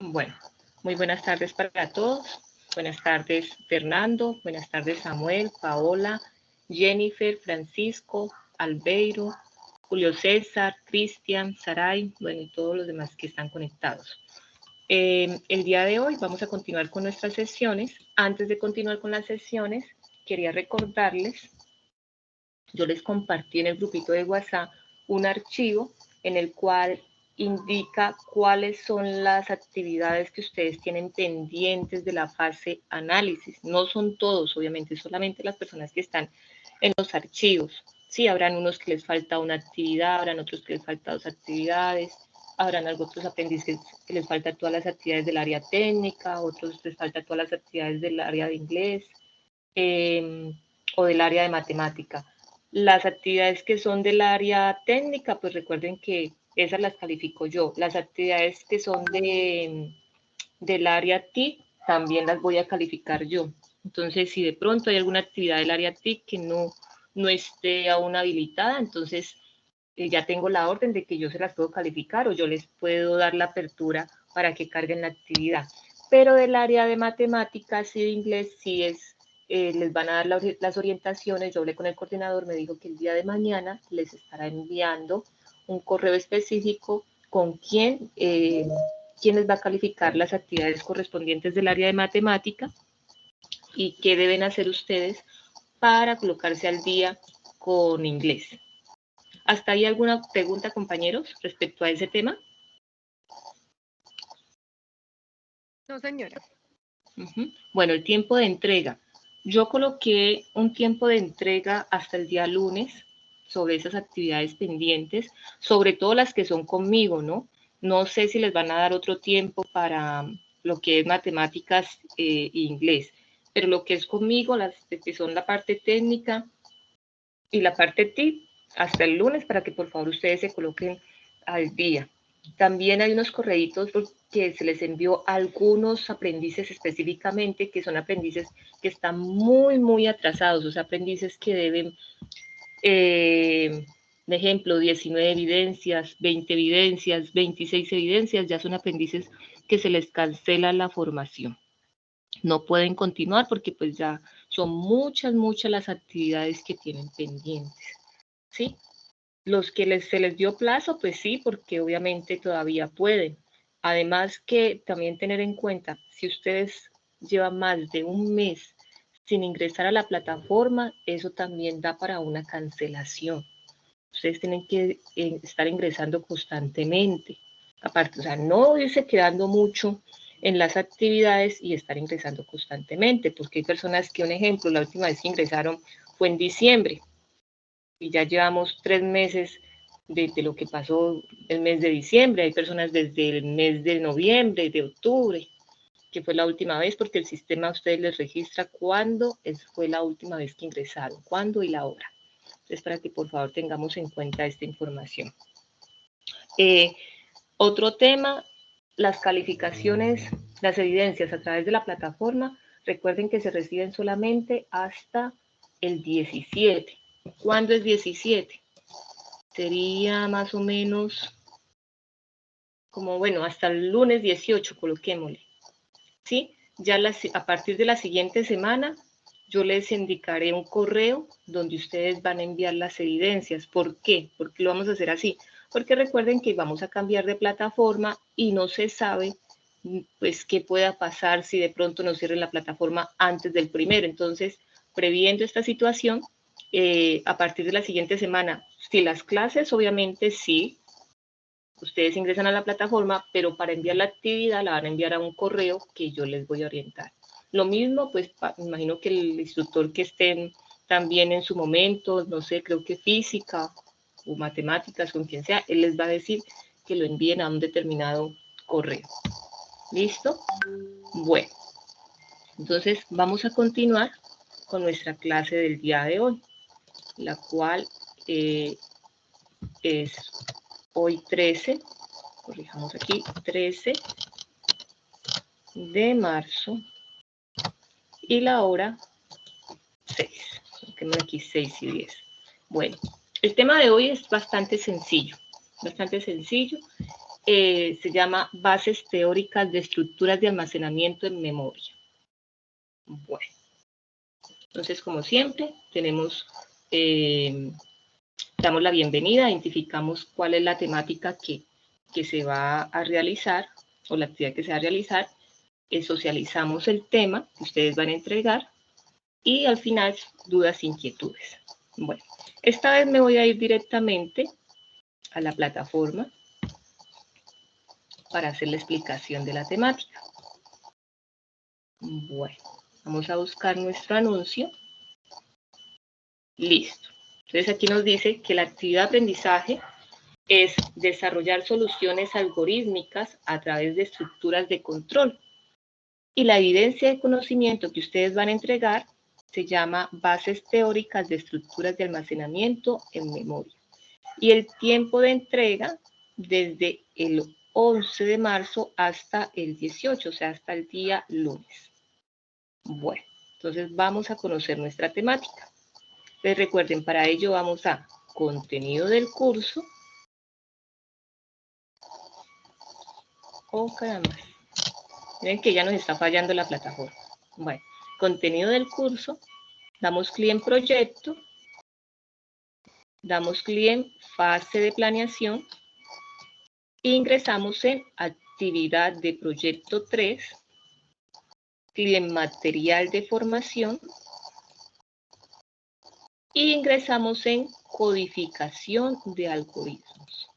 Bueno, muy buenas tardes para todos. Buenas tardes, Fernando. Buenas tardes, Samuel, Paola, Jennifer, Francisco, Albeiro, Julio César, Cristian, Saray, bueno, y todos los demás que están conectados. El día de hoy vamos a continuar con nuestras sesiones. Antes de continuar con las sesiones, quería recordarles, yo les compartí en el grupito de WhatsApp un archivo en el cual indica cuáles son las actividades que ustedes tienen pendientes de la fase análisis. No son todos, obviamente, solamente las personas que están en los archivos. Sí, habrán unos que les falta una actividad, habrán otros que les falta dos actividades, habrán otros aprendices que les falta todas las actividades del área técnica, otros les falta todas las actividades del área de inglés o del área de matemática. Las actividades que son del área técnica, pues recuerden que esas las califico yo. Las actividades que son del área TIC, también las voy a calificar yo. Entonces, si de pronto hay alguna actividad del área TIC que no esté aún habilitada, entonces ya tengo la orden de que yo se las puedo calificar o yo les puedo dar la apertura para que carguen la actividad. Pero del área de matemáticas y de inglés sí les van a dar las orientaciones. Yo hablé con el coordinador, me dijo que el día de mañana les estará enviando un correo específico con quién les va a calificar las actividades correspondientes del área de matemática y qué deben hacer ustedes para colocarse al día con inglés. ¿Hasta ahí alguna pregunta, compañeros, respecto a ese tema? No, señora. Bueno, el tiempo de entrega. Yo coloqué un tiempo de entrega hasta el día lunes sobre esas actividades pendientes, sobre todo las que son conmigo, ¿no? No sé si les van a dar otro tiempo para lo que es matemáticas e inglés, pero lo que es conmigo, las que son la parte técnica y la parte TIC, hasta el lunes para que por favor ustedes se coloquen al día. También hay unos correitos que se les envió a algunos aprendices específicamente, que son aprendices que están muy atrasados, o sea, aprendices que deben, de ejemplo, 19 evidencias, 20 evidencias, 26 evidencias, ya son aprendices que se les cancela la formación. No pueden continuar porque pues ya son muchas las actividades que tienen pendientes, ¿sí? Los que se les dio plazo, pues sí, porque obviamente todavía pueden. Además que también tener en cuenta, si ustedes llevan más de un mes sin ingresar a la plataforma, eso también da para una cancelación. Ustedes tienen que estar ingresando constantemente. Aparte, o sea, no irse quedando mucho en las actividades y estar ingresando constantemente, porque hay personas que, un ejemplo, la última vez que ingresaron fue en diciembre y ya llevamos 3 meses de lo que pasó el mes de diciembre. Hay personas desde el mes de noviembre, de octubre, que fue la última vez, porque el sistema a ustedes les registra cuándo fue la última vez que ingresaron, cuándo y la hora. Entonces, para que por favor tengamos en cuenta esta información. Otro tema, las calificaciones, las evidencias a través de la plataforma, recuerden que se reciben solamente hasta el 17. ¿Cuándo es 17? Sería más o menos como, bueno, hasta el lunes 18, coloquémosle. ¿Sí? Ya a partir de la siguiente semana, yo les indicaré un correo donde ustedes van a enviar las evidencias. ¿Por qué? ¿Por qué lo vamos a hacer así? Porque recuerden que vamos a cambiar de plataforma y no se sabe pues qué pueda pasar si de pronto nos cierren la plataforma antes del primero. Entonces, previendo esta situación, a partir de la siguiente semana, si las clases, obviamente sí, ustedes ingresan a la plataforma, pero para enviar la actividad la van a enviar a un correo que yo les voy a orientar. Lo mismo, pues me imagino que el instructor que estén también en su momento, no sé, creo que física o matemáticas, con quien sea, él les va a decir que lo envíen a un determinado correo. ¿Listo? Bueno, entonces vamos a continuar con nuestra clase del día de hoy, la cual es hoy 13, corrijamos aquí, 13 de marzo y la hora 6. Tengo aquí 6 y 10. Bueno, el tema de hoy es bastante sencillo se llama Bases Teóricas de Estructuras de Almacenamiento en Memoria. Bueno, entonces, como siempre, damos la bienvenida, identificamos cuál es la temática que se va a realizar, o la actividad que se va a realizar, socializamos el tema que ustedes van a entregar, y al final, dudas e inquietudes. Bueno, esta vez me voy a ir directamente a la plataforma para hacer la explicación de la temática. Bueno, vamos a buscar nuestro anuncio. Listo. Entonces aquí nos dice que la actividad de aprendizaje es desarrollar soluciones algorítmicas a través de estructuras de control. Y la evidencia de conocimiento que ustedes van a entregar se llama Bases Teóricas de Estructuras de Almacenamiento en Memoria. Y el tiempo de entrega desde el 11 de marzo hasta el 18, o sea, hasta el día lunes. Bueno, entonces vamos a conocer nuestra temática. Les recuerden, para ello vamos a contenido del curso. Oh, caramba. Miren que ya nos está fallando la plataforma. Bueno, contenido del curso. Damos clic en proyecto. Damos clic en fase de planeación. E ingresamos en actividad de proyecto 3. Clic en material de formación. Y ingresamos en codificación de algoritmos.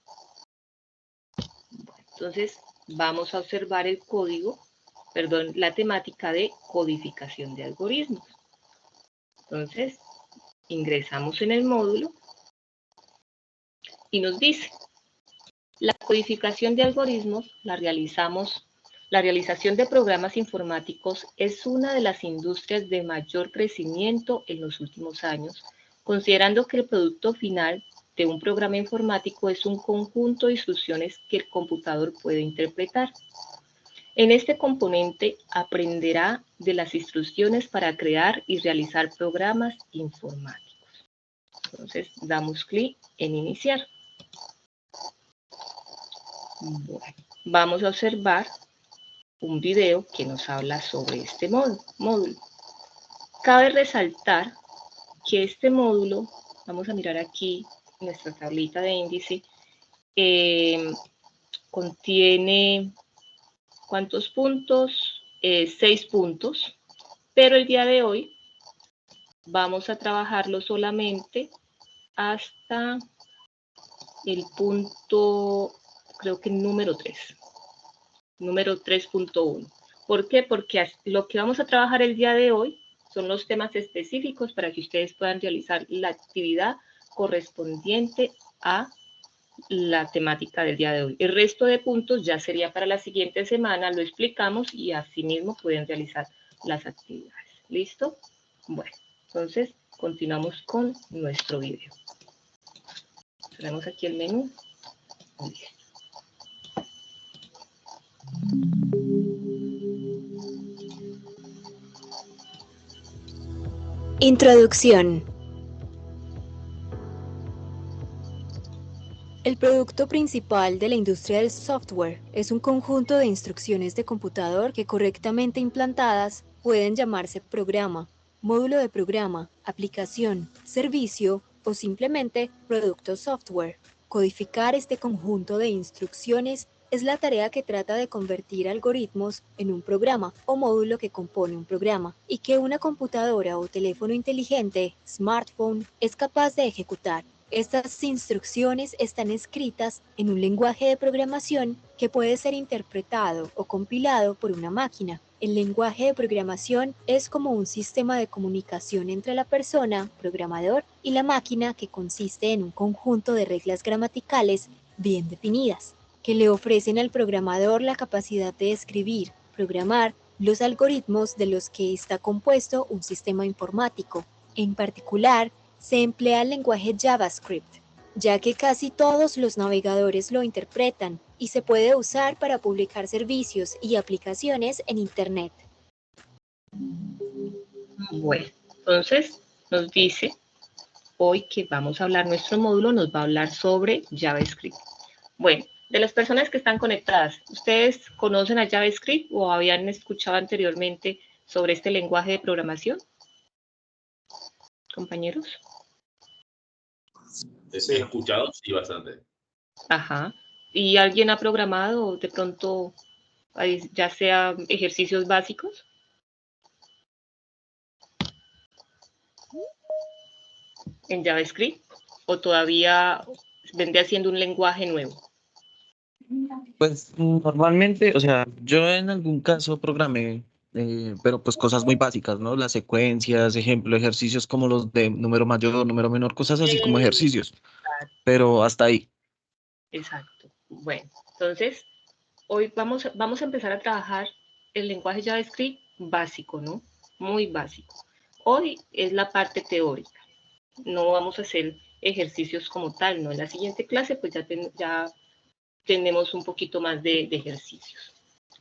Entonces, vamos a observar el código, perdón, la temática de codificación de algoritmos. Entonces, ingresamos en el módulo y nos dice, la codificación de algoritmos la realización de programas informáticos es una de las industrias de mayor crecimiento en los últimos años, considerando que el producto final de un programa informático es un conjunto de instrucciones que el computador puede interpretar. En este componente aprenderá de las instrucciones para crear y realizar programas informáticos. Entonces, damos clic en iniciar. Bueno, vamos a observar un video que nos habla sobre este módulo. Cabe resaltar que este módulo, vamos a mirar aquí nuestra tablita de índice, contiene, ¿cuántos puntos? 6 puntos, pero el día de hoy vamos a trabajarlo solamente hasta el punto, creo que número 3, número 3.1. ¿Por qué? Porque lo que vamos a trabajar el día de hoy son los temas específicos para que ustedes puedan realizar la actividad correspondiente a la temática del día de hoy. El resto de puntos ya sería para la siguiente semana, lo explicamos y así mismo pueden realizar las actividades. ¿Listo? Bueno, entonces continuamos con nuestro video. Tenemos aquí el menú. Listo. Introducción. El producto principal de la industria del software es un conjunto de instrucciones de computador que correctamente implantadas pueden llamarse programa, módulo de programa, aplicación, servicio o simplemente producto software. Codificar este conjunto de instrucciones es la tarea que trata de convertir algoritmos en un programa o módulo que compone un programa y que una computadora o teléfono inteligente, smartphone, es capaz de ejecutar. Estas instrucciones están escritas en un lenguaje de programación que puede ser interpretado o compilado por una máquina. El lenguaje de programación es como un sistema de comunicación entre la persona, programador, y la máquina que consiste en un conjunto de reglas gramaticales bien definidas, que le ofrecen al programador la capacidad de escribir, programar los algoritmos de los que está compuesto un sistema informático. En particular, se emplea el lenguaje JavaScript, ya que casi todos los navegadores lo interpretan y se puede usar para publicar servicios y aplicaciones en Internet. Bueno, entonces nos dice hoy que vamos a hablar, nuestro módulo nos va a hablar sobre JavaScript. Bueno, De las personas que están conectadas, ¿ustedes conocen a JavaScript o habían escuchado anteriormente sobre este lenguaje de programación? Compañeros. He escuchado, sí, bastante. Ajá. ¿Y alguien ha programado de pronto, ya sea ejercicios básicos? ¿En JavaScript? ¿O todavía vendría siendo un lenguaje nuevo? Pues normalmente, o sea, yo en algún caso programé, pero pues cosas muy básicas, ¿no? Las secuencias, ejemplo, ejercicios como los de número mayor, número menor, cosas así como ejercicios, pero hasta ahí. Exacto. Bueno, entonces, hoy vamos a empezar a trabajar el lenguaje JavaScript básico, ¿no? Muy básico. Hoy es la parte teórica. No vamos a hacer ejercicios como tal, ¿no? En la siguiente clase, pues ya tenemos un poquito más de ejercicios.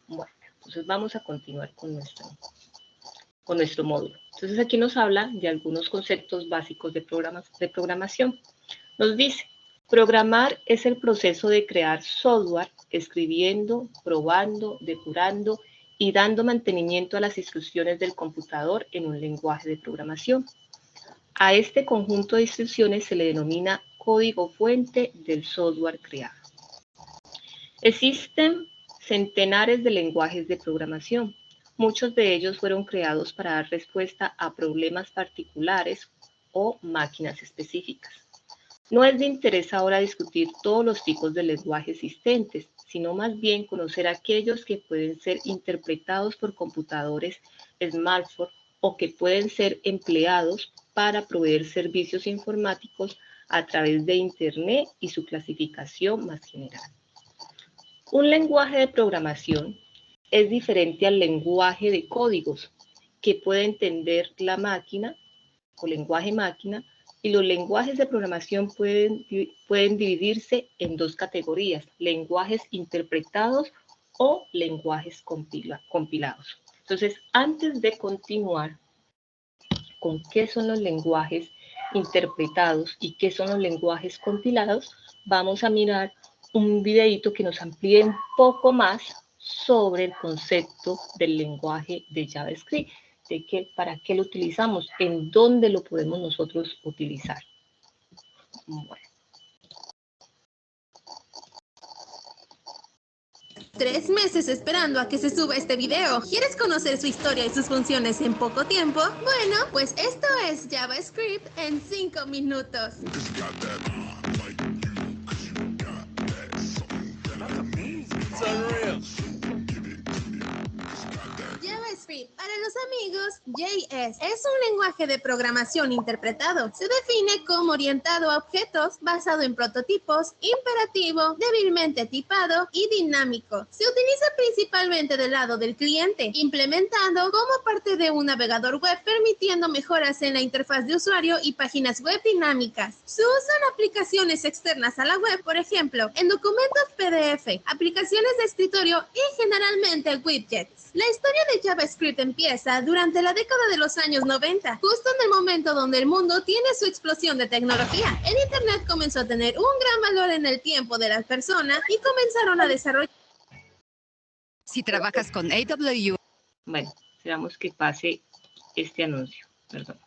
Bueno, entonces vamos a continuar con nuestro módulo. Entonces aquí nos habla de algunos conceptos básicos de programación. Nos dice, programar es el proceso de crear software, escribiendo, probando, depurando y dando mantenimiento a las instrucciones del computador en un lenguaje de programación. A este conjunto de instrucciones se le denomina código fuente del software creado. Existen centenares de lenguajes de programación. Muchos de ellos fueron creados para dar respuesta a problemas particulares o máquinas específicas. No es de interés ahora discutir todos los tipos de lenguajes existentes, sino más bien conocer aquellos que pueden ser interpretados por computadores smartphone o que pueden ser empleados para proveer servicios informáticos a través de Internet y su clasificación más general. Un lenguaje de programación es diferente al lenguaje de códigos que puede entender la máquina o lenguaje máquina, y los lenguajes de programación pueden dividirse en dos categorías, lenguajes interpretados o lenguajes compilados. Entonces, antes de continuar con qué son los lenguajes interpretados y qué son los lenguajes compilados, vamos a mirar un videíto que nos amplíe un poco más sobre el concepto del lenguaje de JavaScript, de para qué lo utilizamos, en dónde lo podemos nosotros utilizar. Bueno. 3 meses esperando a que se suba este video. ¿Quieres conocer su historia y sus funciones en poco tiempo? Bueno, pues esto es JavaScript en 5 minutos. JavaScript, para los amigos, JS es un lenguaje de programación interpretado. Se define como orientado a objetos, basado en prototipos, imperativo, débilmente tipado y dinámico. Se utiliza principalmente del lado del cliente, implementado como parte de un navegador web, permitiendo mejoras en la interfaz de usuario y páginas web dinámicas. Se usan aplicaciones externas a la web, por ejemplo, en documentos PDF, aplicaciones de escritorio y generalmente widgets. La historia de JavaScript empieza durante la década de los años 90, justo en el momento donde el mundo tiene su explosión de tecnología. El Internet comenzó a tener un gran valor en el tiempo de las personas y comenzaron a desarrollar. Si trabajas con AWS. Bueno, esperamos que pase este anuncio. Perdón.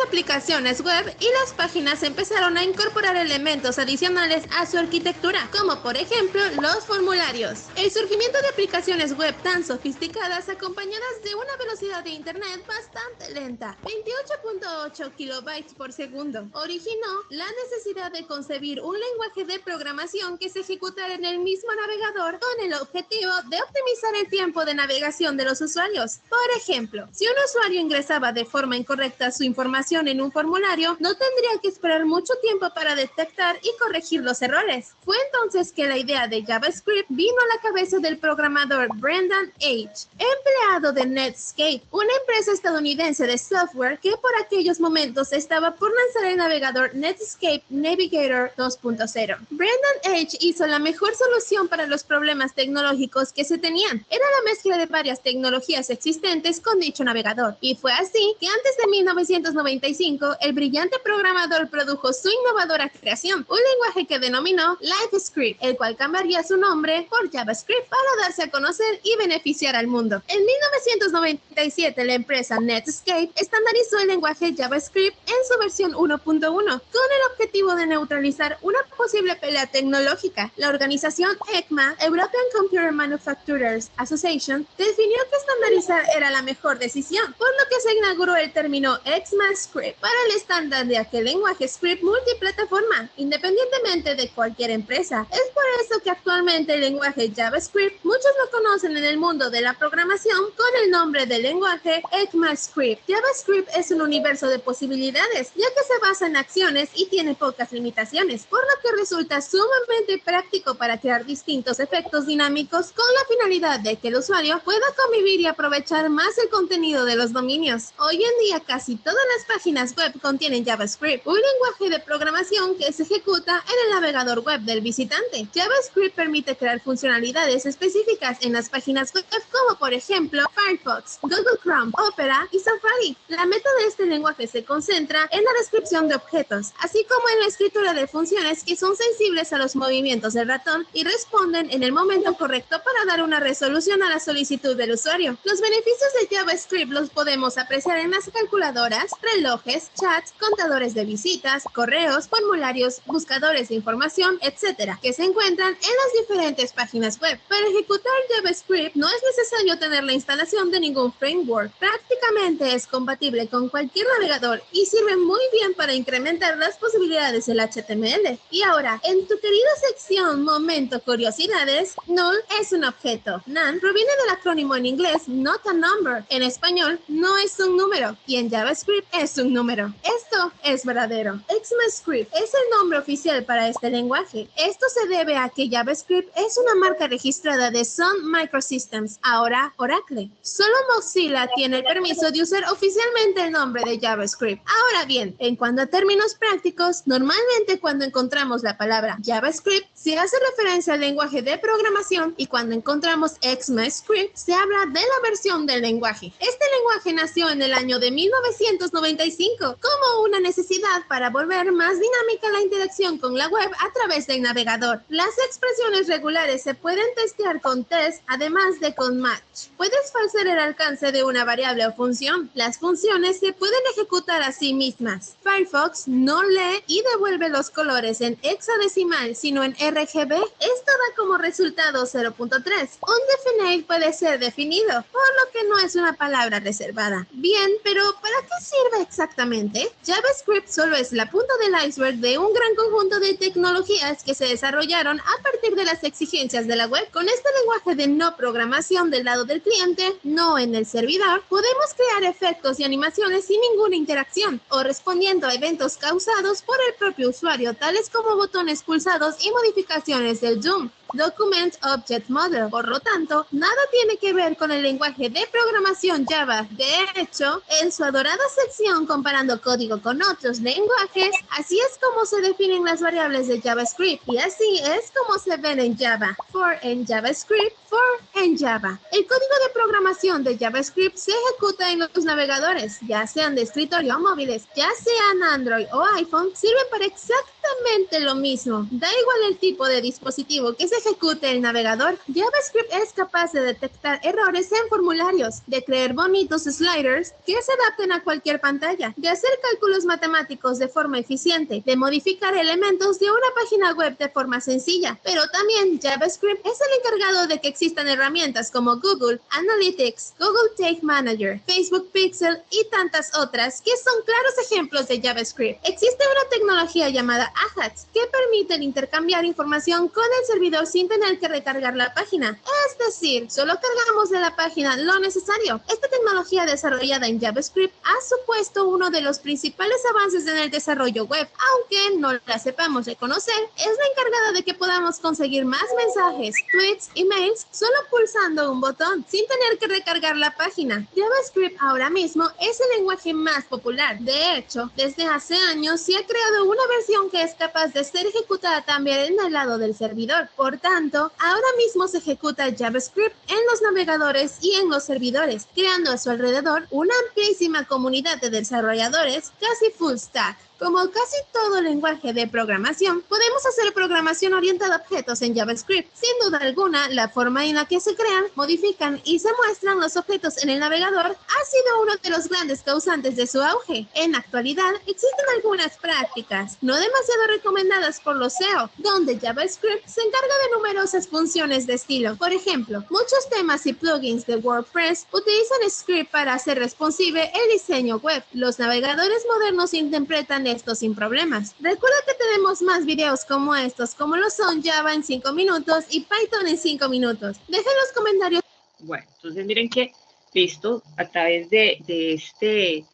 Aplicaciones web y las páginas empezaron a incorporar elementos adicionales a su arquitectura, como por ejemplo los formularios. El surgimiento de aplicaciones web tan sofisticadas acompañadas de una velocidad de internet bastante lenta, 28.8 kilobytes por segundo, originó la necesidad de concebir un lenguaje de programación que se ejecutara en el mismo navegador con el objetivo de optimizar el tiempo de navegación de los usuarios. Por ejemplo, si un usuario ingresaba de forma incorrecta su información en un formulario, no tendría que esperar mucho tiempo para detectar y corregir los errores. Fue entonces que la idea de JavaScript vino a la cabeza del programador Brendan H., empleado de Netscape, una empresa estadounidense de software que por aquellos momentos estaba por lanzar el navegador Netscape Navigator 2.0. Brendan H. hizo la mejor solución para los problemas tecnológicos que se tenían. Era la mezcla de varias tecnologías existentes con dicho navegador, y fue así que antes de 1999 1995, el brillante programador produjo su innovadora creación, un lenguaje que denominó LiveScript, el cual cambiaría su nombre por JavaScript para darse a conocer y beneficiar al mundo. En 1997, la empresa Netscape estandarizó el lenguaje JavaScript en su versión 1.1, con el objetivo de neutralizar una posible pelea tecnológica. La organización ECMA, European Computer Manufacturers Association, definió que estandarizar era la mejor decisión, por lo que se inauguró el término ECMAScript para el estándar de aquel lenguaje script multiplataforma, independientemente de cualquier empresa. Es por eso que actualmente el lenguaje JavaScript muchos lo conocen en el mundo de la programación con el nombre del lenguaje ECMAScript. JavaScript es un universo de posibilidades, ya que se basa en acciones y tiene pocas limitaciones, por lo que resulta sumamente práctico para crear distintos efectos dinámicos con la finalidad de que el usuario pueda convivir y aprovechar más el contenido de los dominios. Hoy en día casi todas las páginas web contienen JavaScript, un lenguaje de programación que se ejecuta en el navegador web del visitante. JavaScript permite crear funcionalidades específicas en las páginas web como por ejemplo Firefox, Google Chrome, Opera y Safari. La meta de este lenguaje se concentra en la descripción de objetos, así como en la escritura de funciones que son sensibles a los movimientos del ratón y responden en el momento correcto para dar una resolución a la solicitud del usuario. Los beneficios de JavaScript los podemos apreciar en las calculadoras, relojes, chats, contadores de visitas, correos, formularios, buscadores de información, etc., que se encuentran en las diferentes páginas web. Para ejecutar JavaScript no es necesario tener la instalación de ningún framework. Prácticamente es compatible con cualquier navegador y sirve muy bien para incrementar las posibilidades del HTML. Y ahora, en tu querida sección Momento Curiosidades, null es un objeto. None proviene del acrónimo en inglés not a number. En español, no es un número. Y en JavaScript es un número. Esto es verdadero. ECMAScript es el nombre oficial para este lenguaje. Esto se debe a que JavaScript es una marca registrada de Sun Microsystems, ahora Oracle. Solo Mozilla tiene el permiso de usar oficialmente el nombre de JavaScript. Ahora bien, en cuanto a términos prácticos, normalmente cuando encontramos la palabra JavaScript, se hace referencia al lenguaje de programación, y cuando encontramos ECMAScript, se habla de la versión del lenguaje. Este lenguaje nació en el año de 1995 como una necesidad para volver más dinámica la interacción con la web a través del navegador. Las expresiones regulares se pueden testear con test, además de con match. Puedes falsear el alcance de una variable o función. Las funciones se pueden ejecutar a sí mismas. Firefox no lee y devuelve los colores en hexadecimal, sino en RGB. Esto da como resultado 0.3. Undefined puede ser definido, por lo que no es una palabra reservada. Bien, pero ¿para qué sirve exactamente? JavaScript solo es la punta del iceberg de un gran conjunto de tecnologías que se desarrollaron a partir de las exigencias de la web. Con este lenguaje de no programación del lado del cliente, no en el servidor, podemos crear efectos y animaciones sin ninguna interacción o respondiendo a eventos causados por el propio usuario, tales como botones pulsados y modificaciones del DOM. Document Object Model. Por lo tanto, nada tiene que ver con el lenguaje de programación Java. De hecho, en su adorada sección comparando código con otros lenguajes, así es como se definen las variables de JavaScript y así es como se ven en Java. For en JavaScript, for en Java. El código de programación de JavaScript se ejecuta en los navegadores, ya sean de escritorio o móviles, ya sean Android o iPhone, sirve para exactamente lo mismo. Da igual el tipo de dispositivo que se ejecute el navegador. JavaScript es capaz de detectar errores en formularios, de crear bonitos sliders que se adapten a cualquier pantalla, de hacer cálculos matemáticos de forma eficiente, de modificar elementos de una página web de forma sencilla. Pero también JavaScript es el encargado de que existan herramientas como Google Analytics, Google Tag Manager, Facebook Pixel y tantas otras que son claros ejemplos de JavaScript. Existe una tecnología llamada Ajax que permite intercambiar información con el servidor sin tener que recargar la página. Es decir, solo cargamos de la página lo necesario. Esta tecnología desarrollada en JavaScript ha supuesto uno de los principales avances en el desarrollo web. Aunque no la sepamos reconocer, es la encargada de que podamos conseguir más mensajes, tweets y mails solo pulsando un botón, sin tener que recargar la página. JavaScript ahora mismo es el lenguaje más popular. De hecho, desde hace años se ha creado una versión que que es capaz de ser ejecutada también en el lado del servidor. Por tanto, ahora mismo se ejecuta JavaScript en los navegadores y en los servidores, creando a su alrededor una amplísima comunidad de desarrolladores casi full stack. Como casi todo lenguaje de programación, podemos hacer programación orientada a objetos en JavaScript. Sin duda alguna, la forma en la que se crean, modifican y se muestran los objetos en el navegador ha sido uno de los grandes causantes de su auge. En la actualidad, existen algunas prácticas, no demasiado recomendadas por los SEO, donde JavaScript se encarga de numerosas funciones de estilo. Por ejemplo, muchos temas y plugins de WordPress utilizan script para hacer responsive el diseño web. Los navegadores modernos interpretan esto sin problemas. Recuerda que tenemos más videos como estos, como lo son Java en 5 minutos y Python en 5 minutos. Dejen los comentarios. Bueno, entonces miren que, listo, a través de este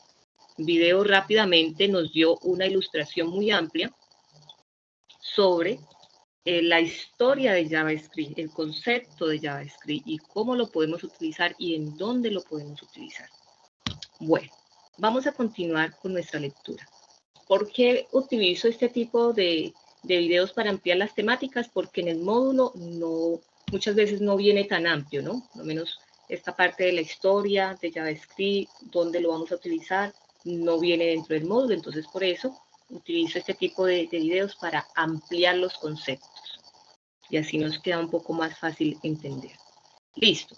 video rápidamente nos dio una ilustración muy amplia sobre la historia de JavaScript, el concepto de JavaScript y cómo lo podemos utilizar y en dónde lo podemos utilizar. Bueno, vamos a continuar con nuestra lectura. ¿Por qué utilizo este tipo de videos para ampliar las temáticas? Porque en el módulo muchas veces no viene tan amplio, ¿no? Por lo menos esta parte de la historia de JavaScript, dónde lo vamos a utilizar, no viene dentro del módulo. Entonces, por eso utilizo este tipo de videos para ampliar los conceptos. Y así nos queda un poco más fácil entender. Listo.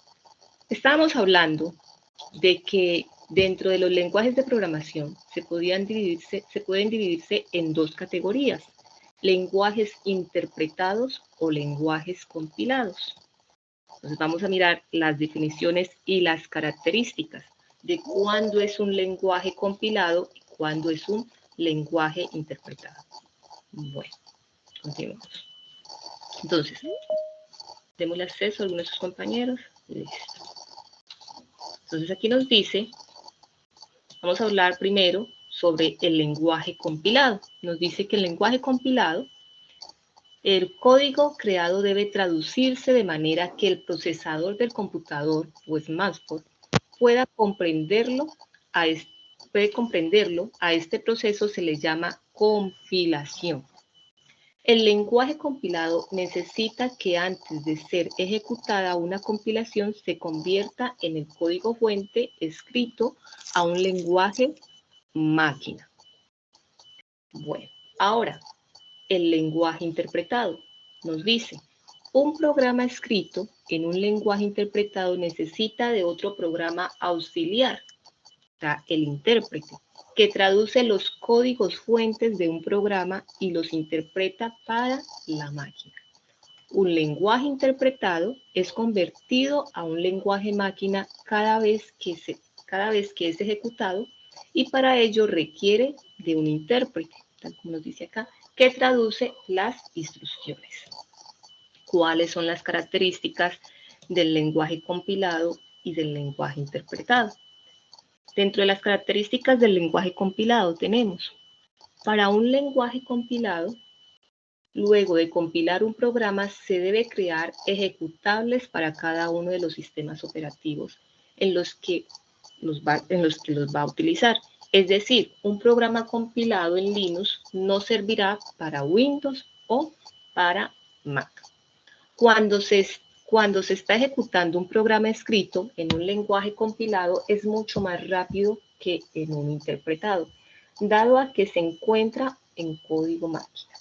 Estábamos hablando de que dentro de los lenguajes de programación se pueden dividirse en dos categorías: lenguajes interpretados o lenguajes compilados. Entonces vamos a mirar las definiciones y las características de cuándo es un lenguaje compilado y cuándo es un lenguaje interpretado. Bueno, continuamos. Entonces, démosle acceso a algunos de sus compañeros. Listo. Entonces aquí nos dice, vamos a hablar primero sobre el lenguaje compilado. Nos dice que el lenguaje compilado, el código creado debe traducirse de manera que el procesador del computador o smartphone pueda comprenderlo. A este proceso se le llama compilación. El lenguaje compilado necesita que antes de ser ejecutada una compilación se convierta en el código fuente escrito a un lenguaje máquina. Bueno, ahora, el lenguaje interpretado nos dice, un programa escrito en un lenguaje interpretado necesita de otro programa auxiliar, o sea, el intérprete, que traduce los códigos fuentes de un programa y los interpreta para la máquina. Un lenguaje interpretado es convertido a un lenguaje máquina cada vez que es ejecutado y para ello requiere de un intérprete, tal como nos dice acá, que traduce las instrucciones. ¿Cuáles son las características del lenguaje compilado y del lenguaje interpretado? Dentro de las características del lenguaje compilado tenemos, para un lenguaje compilado, luego de compilar un programa se debe crear ejecutables para cada uno de los sistemas operativos en los que los va a utilizar. Es decir, un programa compilado en Linux no servirá para Windows o para Mac. Cuando se está ejecutando un programa escrito en un lenguaje compilado es mucho más rápido que en un interpretado, dado a que se encuentra en código máquina.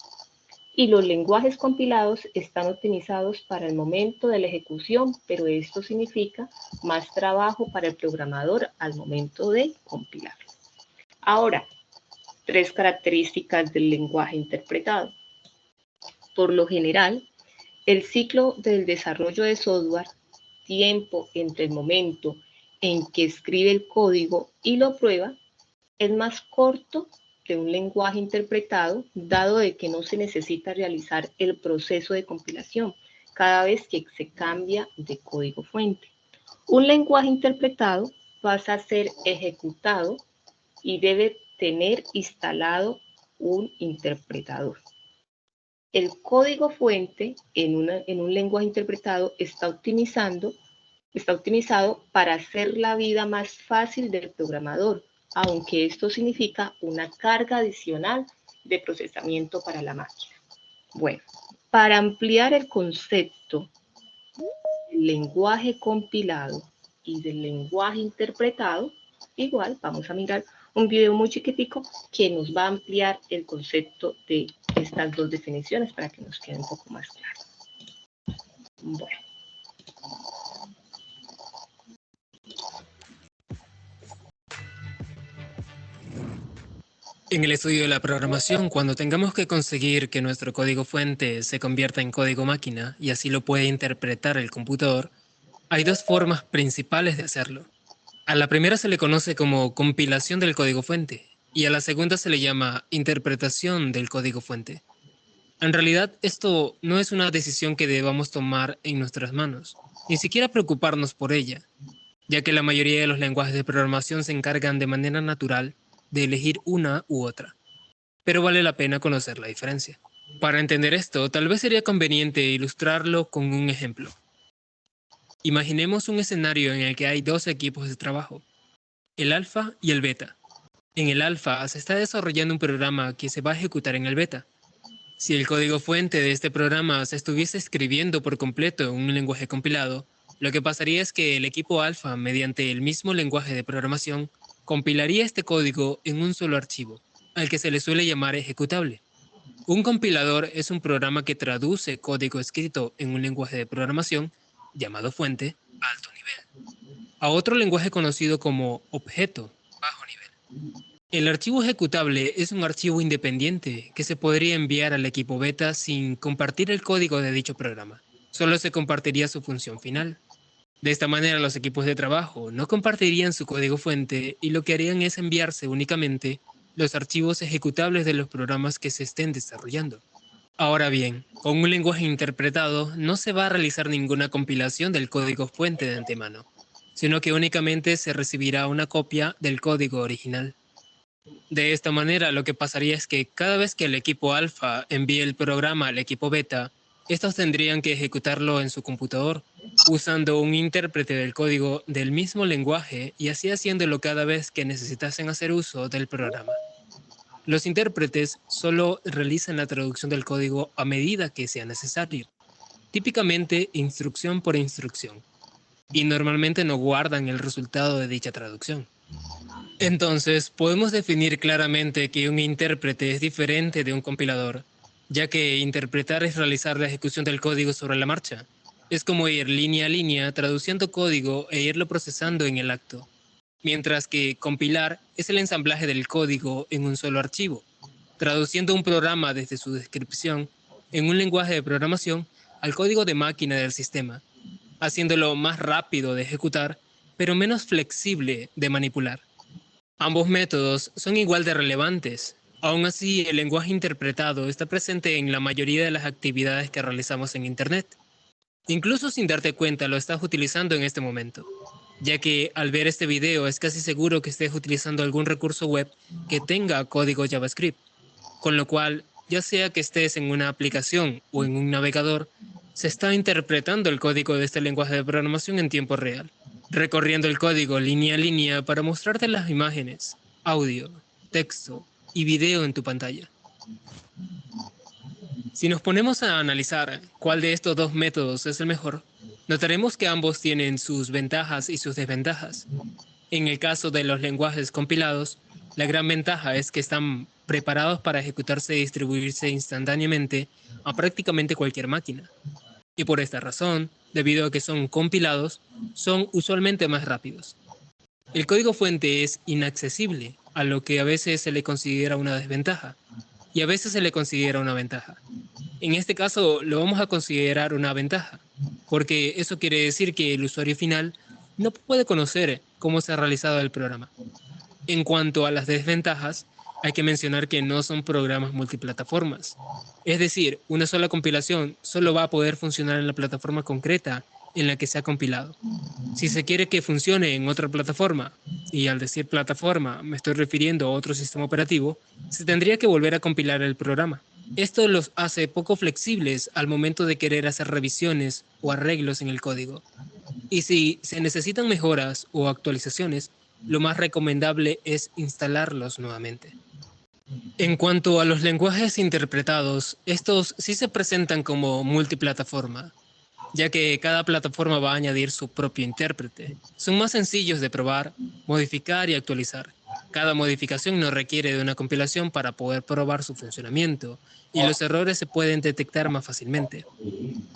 Y los lenguajes compilados están optimizados para el momento de la ejecución, pero esto significa más trabajo para el programador al momento de compilar. Ahora, 3 características del lenguaje interpretado. Por lo general, el ciclo del desarrollo de software, tiempo entre el momento en que escribe el código y lo prueba, es más corto de un lenguaje interpretado, dado de que no se necesita realizar el proceso de compilación cada vez que se cambia de código fuente. Un lenguaje interpretado pasa a ser ejecutado y debe tener instalado un interpretador. El código fuente en un lenguaje interpretado está optimizado para hacer la vida más fácil del programador, aunque esto significa una carga adicional de procesamiento para la máquina. Bueno, para ampliar el concepto del lenguaje compilado y del lenguaje interpretado, igual vamos a mirar un video muy chiquitico que nos va a ampliar el concepto de estas dos definiciones para que nos quede un poco más claro. Bueno. En el estudio de la programación, cuando tengamos que conseguir que nuestro código fuente se convierta en código máquina y así lo pueda interpretar el computador, hay dos formas principales de hacerlo. A la primera se le conoce como compilación del código fuente y a la segunda se le llama interpretación del código fuente. En realidad, esto no es una decisión que debamos tomar en nuestras manos, ni siquiera preocuparnos por ella, ya que la mayoría de los lenguajes de programación se encargan de manera natural de elegir una u otra. Pero vale la pena conocer la diferencia. Para entender esto, tal vez sería conveniente ilustrarlo con un ejemplo. Imaginemos un escenario en el que hay dos equipos de trabajo, el alfa y el beta. En el alfa se está desarrollando un programa que se va a ejecutar en el beta. Si el código fuente de este programa se estuviese escribiendo por completo en un lenguaje compilado, lo que pasaría es que el equipo alfa, mediante el mismo lenguaje de programación, compilaría este código en un solo archivo, al que se le suele llamar ejecutable. Un compilador es un programa que traduce código escrito en un lenguaje de programación, llamado fuente, alto nivel, a otro lenguaje conocido como objeto, bajo nivel. El archivo ejecutable es un archivo independiente que se podría enviar al equipo beta sin compartir el código de dicho programa. Solo se compartiría su función final. De esta manera, los equipos de trabajo no compartirían su código fuente y lo que harían es enviarse únicamente los archivos ejecutables de los programas que se estén desarrollando. Ahora bien, con un lenguaje interpretado no se va a realizar ninguna compilación del código fuente de antemano, sino que únicamente se recibirá una copia del código original. De esta manera, lo que pasaría es que cada vez que el equipo alfa envíe el programa al equipo beta, estos tendrían que ejecutarlo en su computador, usando un intérprete del código del mismo lenguaje y así haciéndolo cada vez que necesitasen hacer uso del programa. Los intérpretes solo realizan la traducción del código a medida que sea necesario, típicamente instrucción por instrucción, y normalmente no guardan el resultado de dicha traducción. Entonces, podemos definir claramente que un intérprete es diferente de un compilador, ya que interpretar es realizar la ejecución del código sobre la marcha. Es como ir línea a línea traduciendo código e irlo procesando en el acto, mientras que compilar es el ensamblaje del código en un solo archivo, traduciendo un programa desde su descripción en un lenguaje de programación al código de máquina del sistema, haciéndolo más rápido de ejecutar, pero menos flexible de manipular. Ambos métodos son igual de relevantes. Aún así, el lenguaje interpretado está presente en la mayoría de las actividades que realizamos en Internet. Incluso sin darte cuenta lo estás utilizando en este momento, ya que al ver este video es casi seguro que estés utilizando algún recurso web que tenga código JavaScript, con lo cual, ya sea que estés en una aplicación o en un navegador, se está interpretando el código de este lenguaje de programación en tiempo real, recorriendo el código línea a línea para mostrarte las imágenes, audio, texto y video en tu pantalla. Si nos ponemos a analizar cuál de estos dos métodos es el mejor, notaremos que ambos tienen sus ventajas y sus desventajas. En el caso de los lenguajes compilados, la gran ventaja es que están preparados para ejecutarse y distribuirse instantáneamente a prácticamente cualquier máquina. Y por esta razón, debido a que son compilados, son usualmente más rápidos. El código fuente es inaccesible, a lo que a veces se le considera una desventaja, y a veces se le considera una ventaja. En este caso, lo vamos a considerar una ventaja, porque eso quiere decir que el usuario final no puede conocer cómo se ha realizado el programa. En cuanto a las desventajas, hay que mencionar que no son programas multiplataformas. Es decir, una sola compilación solo va a poder funcionar en la plataforma concreta en la que se ha compilado. Si se quiere que funcione en otra plataforma, y al decir plataforma me estoy refiriendo a otro sistema operativo, se tendría que volver a compilar el programa. Esto los hace poco flexibles al momento de querer hacer revisiones o arreglos en el código. Y si se necesitan mejoras o actualizaciones, lo más recomendable es instalarlos nuevamente. En cuanto a los lenguajes interpretados, estos sí se presentan como multiplataforma, ya que cada plataforma va a añadir su propio intérprete. Son más sencillos de probar, modificar y actualizar. Cada modificación no requiere de una compilación para poder probar su funcionamiento, y los errores se pueden detectar más fácilmente.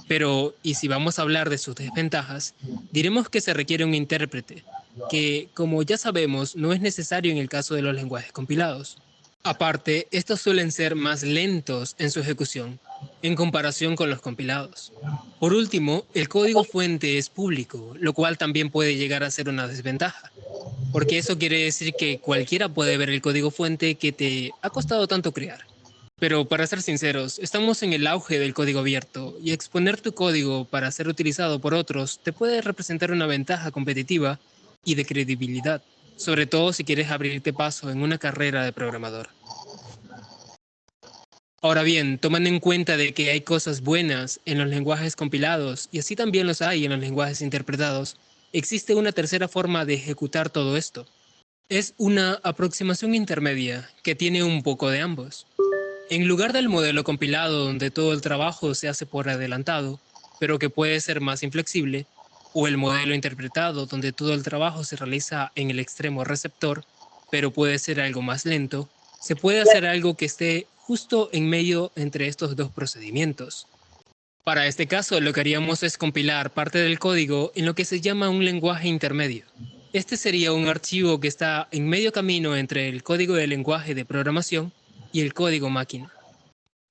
Pero, y si vamos a hablar de sus desventajas, diremos que se requiere un intérprete, que, como ya sabemos, no es necesario en el caso de los lenguajes compilados. Aparte, estos suelen ser más lentos en su ejecución, en comparación con los compilados. Por último, el código fuente es público, lo cual también puede llegar a ser una desventaja, porque eso quiere decir que cualquiera puede ver el código fuente que te ha costado tanto crear. Pero para ser sinceros, estamos en el auge del código abierto, y exponer tu código para ser utilizado por otros te puede representar una ventaja competitiva y de credibilidad, sobre todo si quieres abrirte paso en una carrera de programador. Ahora bien, tomando en cuenta de que hay cosas buenas en los lenguajes compilados, y así también los hay en los lenguajes interpretados, existe una tercera forma de ejecutar todo esto. Es una aproximación intermedia que tiene un poco de ambos. En lugar del modelo compilado donde todo el trabajo se hace por adelantado, pero que puede ser más inflexible, o el modelo interpretado donde todo el trabajo se realiza en el extremo receptor, pero puede ser algo más lento, se puede hacer algo que esté justo en medio entre estos dos procedimientos. Para este caso, lo que haríamos es compilar parte del código en lo que se llama un lenguaje intermedio. Este sería un archivo que está en medio camino entre el código del lenguaje de programación y el código máquina.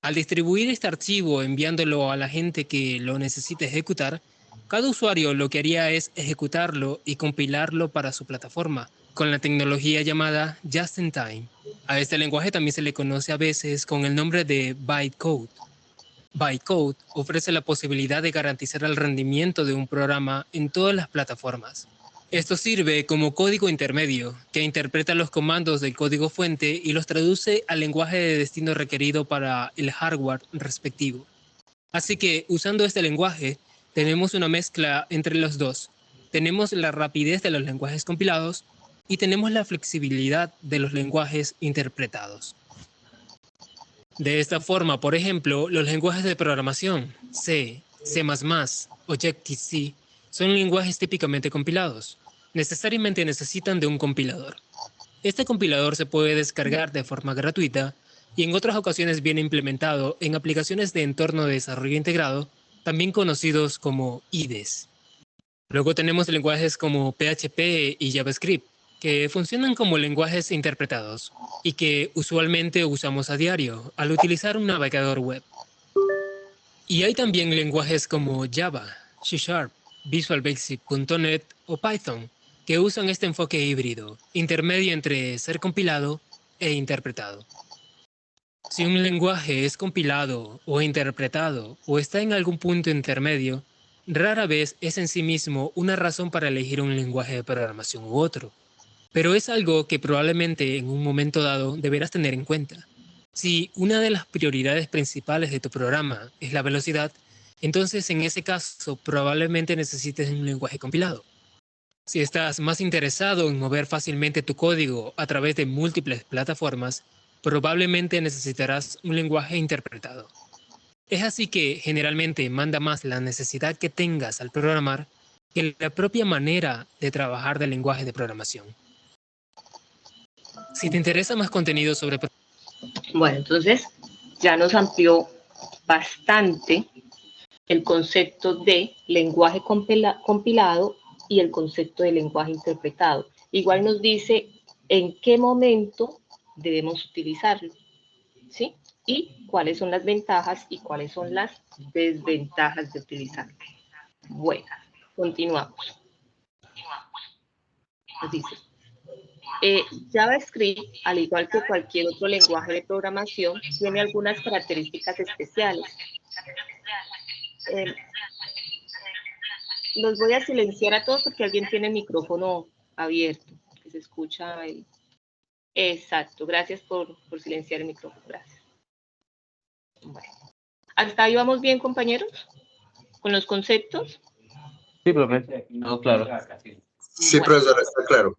Al distribuir este archivo enviándolo a la gente que lo necesite ejecutar, cada usuario lo que haría es ejecutarlo y compilarlo para su plataforma, con la tecnología llamada Just-in-Time. A este lenguaje también se le conoce a veces con el nombre de bytecode. Bytecode ofrece la posibilidad de garantizar el rendimiento de un programa en todas las plataformas. Esto sirve como código intermedio, que interpreta los comandos del código fuente y los traduce al lenguaje de destino requerido para el hardware respectivo. Así que, usando este lenguaje, tenemos una mezcla entre los dos. Tenemos la rapidez de los lenguajes compilados y tenemos la flexibilidad de los lenguajes interpretados. De esta forma, por ejemplo, los lenguajes de programación, C, C++, Objective-C, son lenguajes típicamente compilados. Necesariamente necesitan de un compilador. Este compilador se puede descargar de forma gratuita y en otras ocasiones viene implementado en aplicaciones de entorno de desarrollo integrado, también conocidos como IDEs. Luego tenemos lenguajes como PHP y JavaScript, que funcionan como lenguajes interpretados y que usualmente usamos a diario al utilizar un navegador web. Y hay también lenguajes como Java, C#, Visual Basic.NET o Python, que usan este enfoque híbrido, intermedio entre ser compilado e interpretado. Si un lenguaje es compilado o interpretado o está en algún punto intermedio, rara vez es en sí mismo una razón para elegir un lenguaje de programación u otro. Pero es algo que probablemente en un momento dado deberás tener en cuenta. Si una de las prioridades principales de tu programa es la velocidad, entonces en ese caso probablemente necesites un lenguaje compilado. Si estás más interesado en mover fácilmente tu código a través de múltiples plataformas, probablemente necesitarás un lenguaje interpretado. Es así que generalmente manda más la necesidad que tengas al programar que la propia manera de trabajar del lenguaje de programación. Si te interesa más contenido sobre... Bueno, entonces ya nos amplió bastante el concepto de lenguaje compilado y el concepto de lenguaje interpretado. Igual nos dice en qué momento debemos utilizarlo, ¿sí? Y cuáles son las ventajas y cuáles son las desventajas de utilizarlo. Bueno, continuamos. Nos dice, JavaScript, al igual que cualquier otro lenguaje de programación, tiene algunas características especiales. Los voy a silenciar a todos porque alguien tiene el micrófono abierto, que se escucha ahí. Exacto, gracias por silenciar el micrófono, gracias. Bueno, ¿hasta ahí vamos bien, compañeros? ¿Con los conceptos? Sí, profe. No, claro. Sí, profesora, está claro.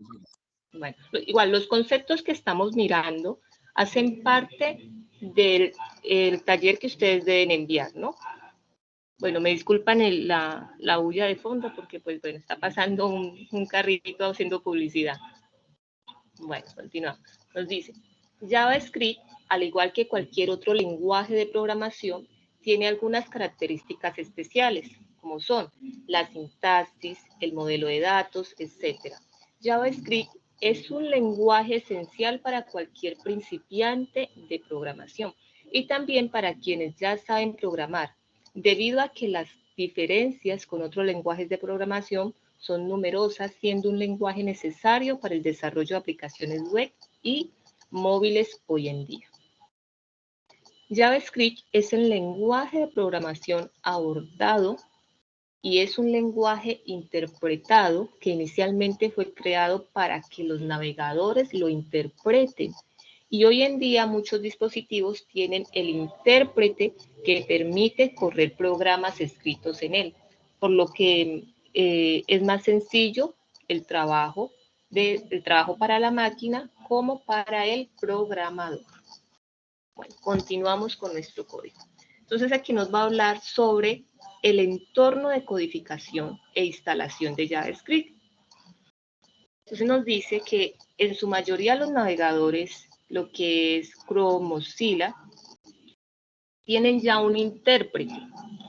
Bueno, igual los conceptos que estamos mirando hacen parte del el taller que ustedes deben enviar, ¿no? Bueno, me disculpan la bulla de fondo porque, pues, bueno, está pasando un carrito haciendo publicidad. Bueno, continuamos. Nos dice, JavaScript, al igual que cualquier otro lenguaje de programación, tiene algunas características especiales, como son la sintaxis, el modelo de datos, etc. JavaScript es un lenguaje esencial para cualquier principiante de programación y también para quienes ya saben programar, debido a que las diferencias con otros lenguajes de programación son numerosas, siendo un lenguaje necesario para el desarrollo de aplicaciones web y móviles hoy en día. JavaScript es el lenguaje de programación abordado y es un lenguaje interpretado que inicialmente fue creado para que los navegadores lo interpreten. Y hoy en día muchos dispositivos tienen el intérprete que permite correr programas escritos en él, por lo que es más sencillo el trabajo para la máquina como para el programador. Bueno, continuamos con nuestro código. Entonces aquí nos va a hablar sobre el entorno de codificación e instalación de JavaScript. Entonces nos dice que en su mayoría los navegadores, lo que es Chrome, Mozilla, tienen ya un intérprete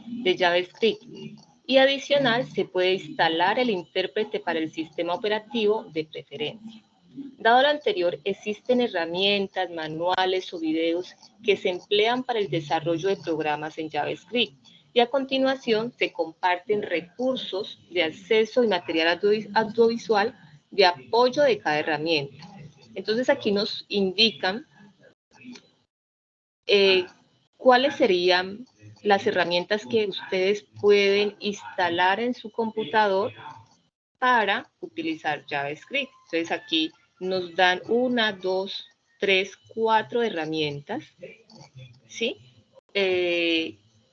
de JavaScript y adicional se puede instalar el intérprete para el sistema operativo de preferencia. Dado lo anterior, existen herramientas, manuales o videos que se emplean para el desarrollo de programas en JavaScript y a continuación se comparten recursos de acceso y material audiovisual de apoyo de cada herramienta. Entonces aquí nos indican cuáles serían las herramientas que ustedes pueden instalar en su computador para utilizar JavaScript. Entonces aquí nos dan 1, 2, 3, 4 herramientas, ¿sí?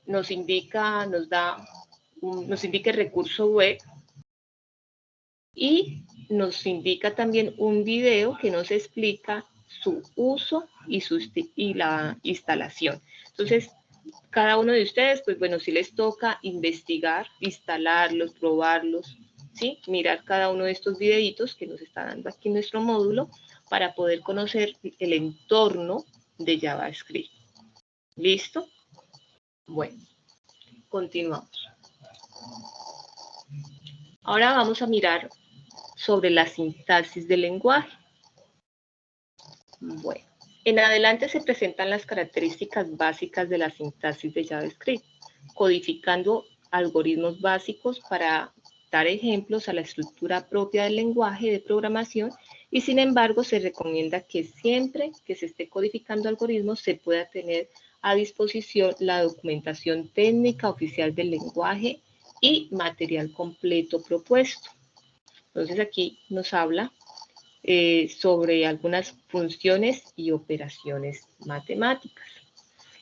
Nos indica el recurso web y nos indica también un video que nos explica su uso y la instalación. Entonces, cada uno de ustedes, pues bueno, si les toca investigar, instalarlos, probarlos, ¿sí? Mirar cada uno de estos videitos que nos está dando aquí nuestro módulo para poder conocer el entorno de JavaScript. ¿Listo? Bueno, continuamos. Ahora vamos a mirar sobre la sintaxis del lenguaje. Bueno, en adelante se presentan las características básicas de la sintaxis de JavaScript, codificando algoritmos básicos para dar ejemplos a la estructura propia del lenguaje de programación y sin embargo se recomienda que siempre que se esté codificando algoritmos se pueda tener a disposición la documentación técnica oficial del lenguaje y material completo propuesto. Entonces aquí nos habla sobre algunas funciones y operaciones matemáticas.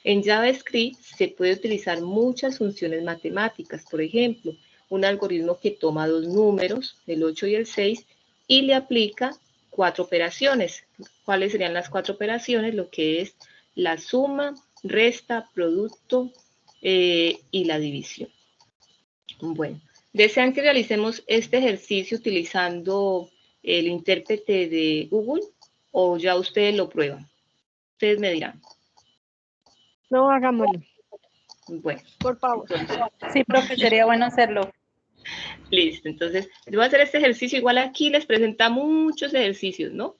En JavaScript se puede utilizar muchas funciones matemáticas, por ejemplo, un algoritmo que toma dos números, el 8 y el 6, y le aplica 4 operaciones. ¿Cuáles serían las 4 operaciones? Lo que es la suma, resta, producto y la división. Bueno, ¿desean que realicemos este ejercicio utilizando el intérprete de Google o ya ustedes lo prueban? Ustedes me dirán. No, hagámoslo. Bueno. Por favor. Entonces, sí, profe, sería bueno hacerlo. Listo, entonces voy a hacer este ejercicio. Igual aquí les presenta muchos ejercicios, ¿no?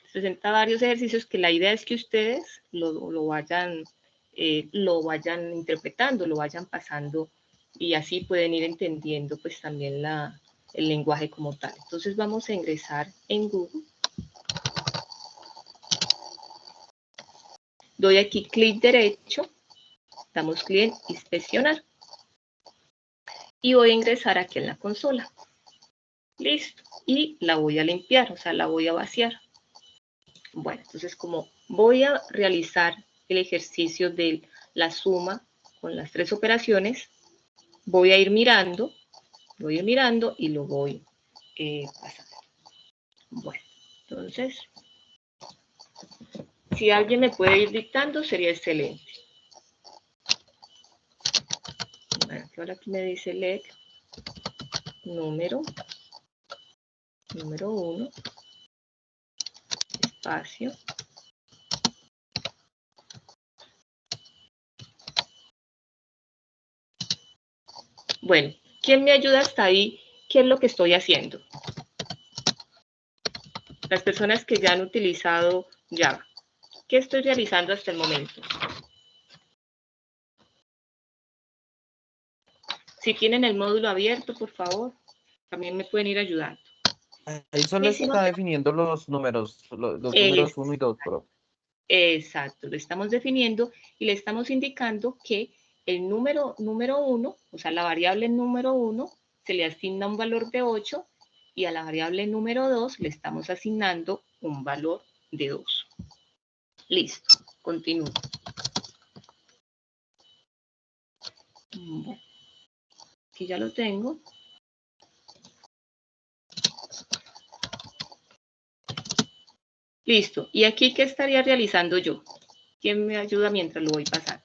Les presenta varios ejercicios que la idea es que ustedes lo vayan interpretando, lo vayan pasando y así pueden ir entendiendo pues también el lenguaje como tal. Entonces vamos a ingresar en Google. Doy aquí clic derecho, damos clic en inspeccionar y voy a ingresar aquí en la consola. Listo, y la voy a limpiar, o sea, la voy a vaciar. Bueno, entonces como voy a realizar el ejercicio de la suma con las 3 operaciones, voy a ir mirando y lo voy pasando. Bueno, entonces Si alguien me puede ir dictando, sería excelente. Bueno, ahora aquí me dice LED, número 1, espacio. Bueno, ¿quién me ayuda hasta ahí? ¿Qué es lo que estoy haciendo? Las personas que ya han utilizado Java. ¿Qué estoy realizando hasta el momento? Si tienen el módulo abierto, por favor, también me pueden ir ayudando. Ahí solo está definiendo los números, los números 1 y 2, pero... Exacto, lo estamos definiendo y le estamos indicando que el número 1, o sea, la variable número 1, se le asigna un valor de 8 y a la variable número 2 le estamos asignando un valor de 2. Listo, continúo. Bueno, aquí ya lo tengo. Listo, ¿y aquí qué estaría realizando yo? ¿Quién me ayuda mientras lo voy pasando?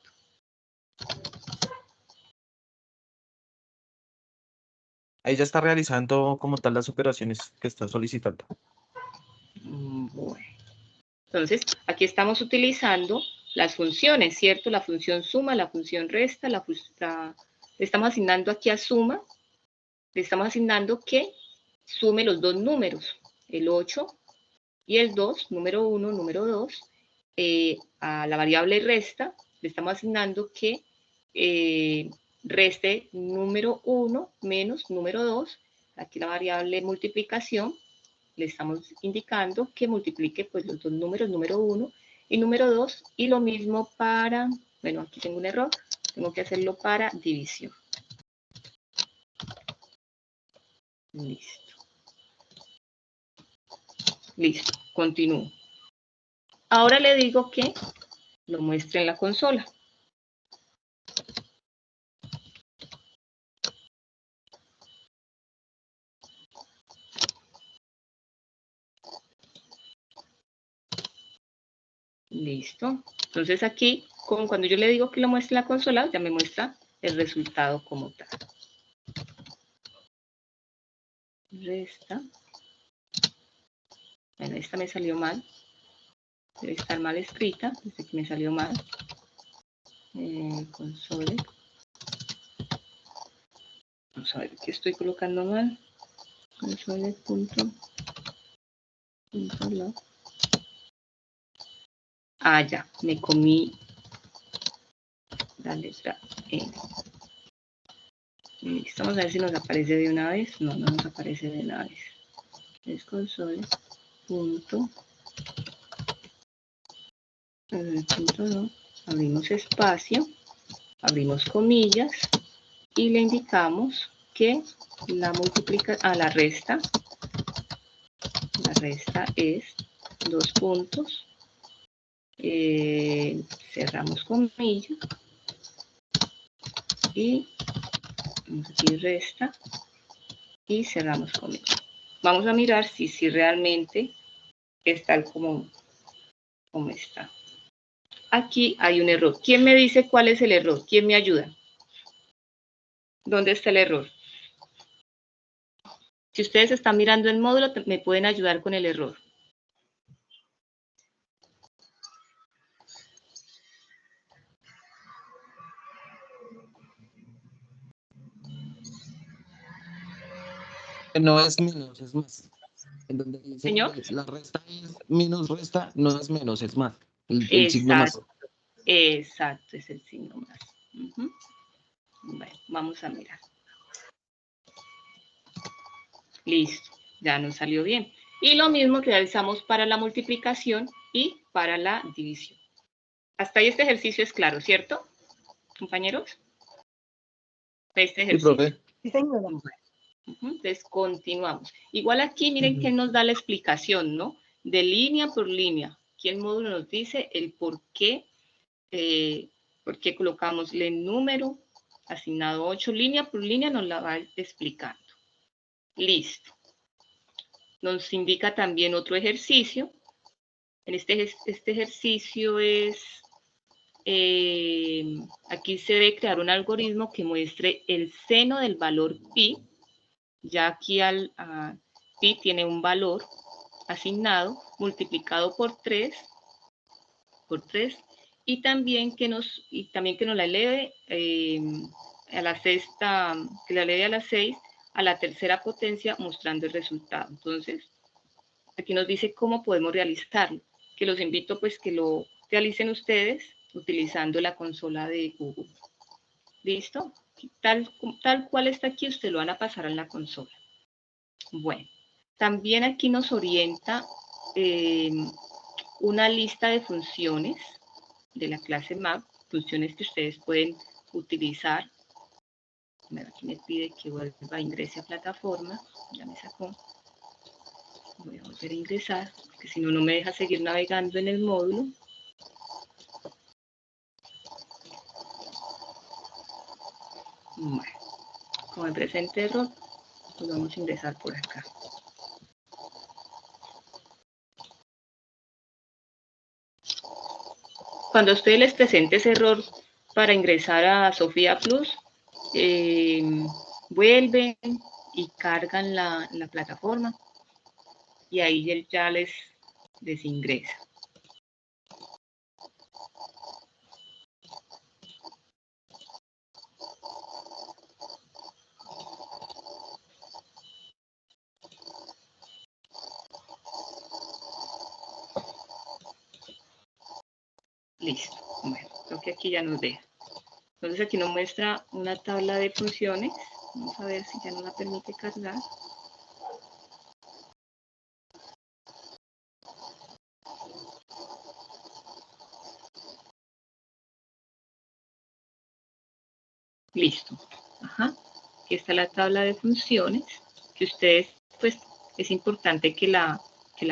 Ahí ya está realizando como tal las operaciones que está solicitando. Bueno. Entonces, aquí estamos utilizando las funciones, ¿cierto? La función suma, la función resta, le estamos asignando aquí a suma, le estamos asignando que sume los dos números, el 8 y el 2, número 1, número 2, a la variable resta, le estamos asignando que reste número 1 menos número 2, aquí la variable multiplicación, le estamos indicando que multiplique pues los dos números, número 1 y número 2, y lo mismo para, bueno, aquí tengo un error, tengo que hacerlo para división. Listo. Listo, continúo. Ahora le digo que lo muestre en la consola. Listo. Entonces aquí, cuando yo le digo que lo muestre en la consola, ya me muestra el resultado como tal. Resta. Bueno, esta me salió mal. Debe estar mal escrita, desde que me salió mal. Console. Vamos a ver qué estoy colocando mal. Console.log. Ah, ya, me comí la letra E. Vamos a ver si nos aparece de una vez. No, no nos aparece de una vez. Es console. Punto. Abrimos espacio, abrimos comillas y le indicamos que la la resta es 2 puntos, cerramos comillas y aquí resta y cerramos comillas. Vamos a mirar si realmente es tal como está. Aquí hay un error. ¿Quién me dice cuál es el error? ¿Quién me ayuda? ¿Dónde está el error? Si ustedes están mirando el módulo, me pueden ayudar con el error. No es menos, es más. En donde dice Señor. La resta es menos resta, no es menos, es más. El signo más. Exacto, es el signo más. Bueno, vamos a mirar. Listo, ya nos salió bien. Y lo mismo realizamos para la multiplicación y para la división. Hasta ahí este ejercicio es claro, ¿cierto, compañeros? Este ejercicio. Sí, profe. Sí, señora. Entonces, continuamos. Igual aquí, miren que nos da la explicación, ¿no? De línea por línea. Aquí el módulo nos dice el por qué colocamos el número asignado 8 línea por línea, nos la va explicando. Listo. Nos indica también otro ejercicio este ejercicio es, aquí se debe crear un algoritmo que muestre el seno del valor pi. Ya aquí pi tiene un valor asignado multiplicado por 3, y también que nos la eleve a la sexta, que la eleve a la 6 a la tercera potencia mostrando el resultado. Entonces, aquí nos dice cómo podemos realizarlo, que los invito pues que lo realicen ustedes utilizando la consola de Google. ¿Listo? Tal cual está aquí, usted lo van a pasar en la consola. Bueno, también aquí nos orienta una lista de funciones de la clase map, funciones que ustedes pueden utilizar. Aquí me pide que vuelva a ingrese a plataforma, ya me sacó. Voy a volver a ingresar, porque si no, no me deja seguir navegando en el módulo. Bueno, como me presente error, pues vamos a ingresar por acá. Cuando a ustedes les presente ese error para ingresar a Sofía Plus, vuelven y cargan la plataforma y ahí él ya les ingresa. Listo. Bueno, creo que aquí ya nos deja. Entonces aquí nos muestra una tabla de funciones. Vamos a ver si ya nos la permite cargar. Listo. Ajá. Aquí está la tabla de funciones que ustedes, pues, es importante que la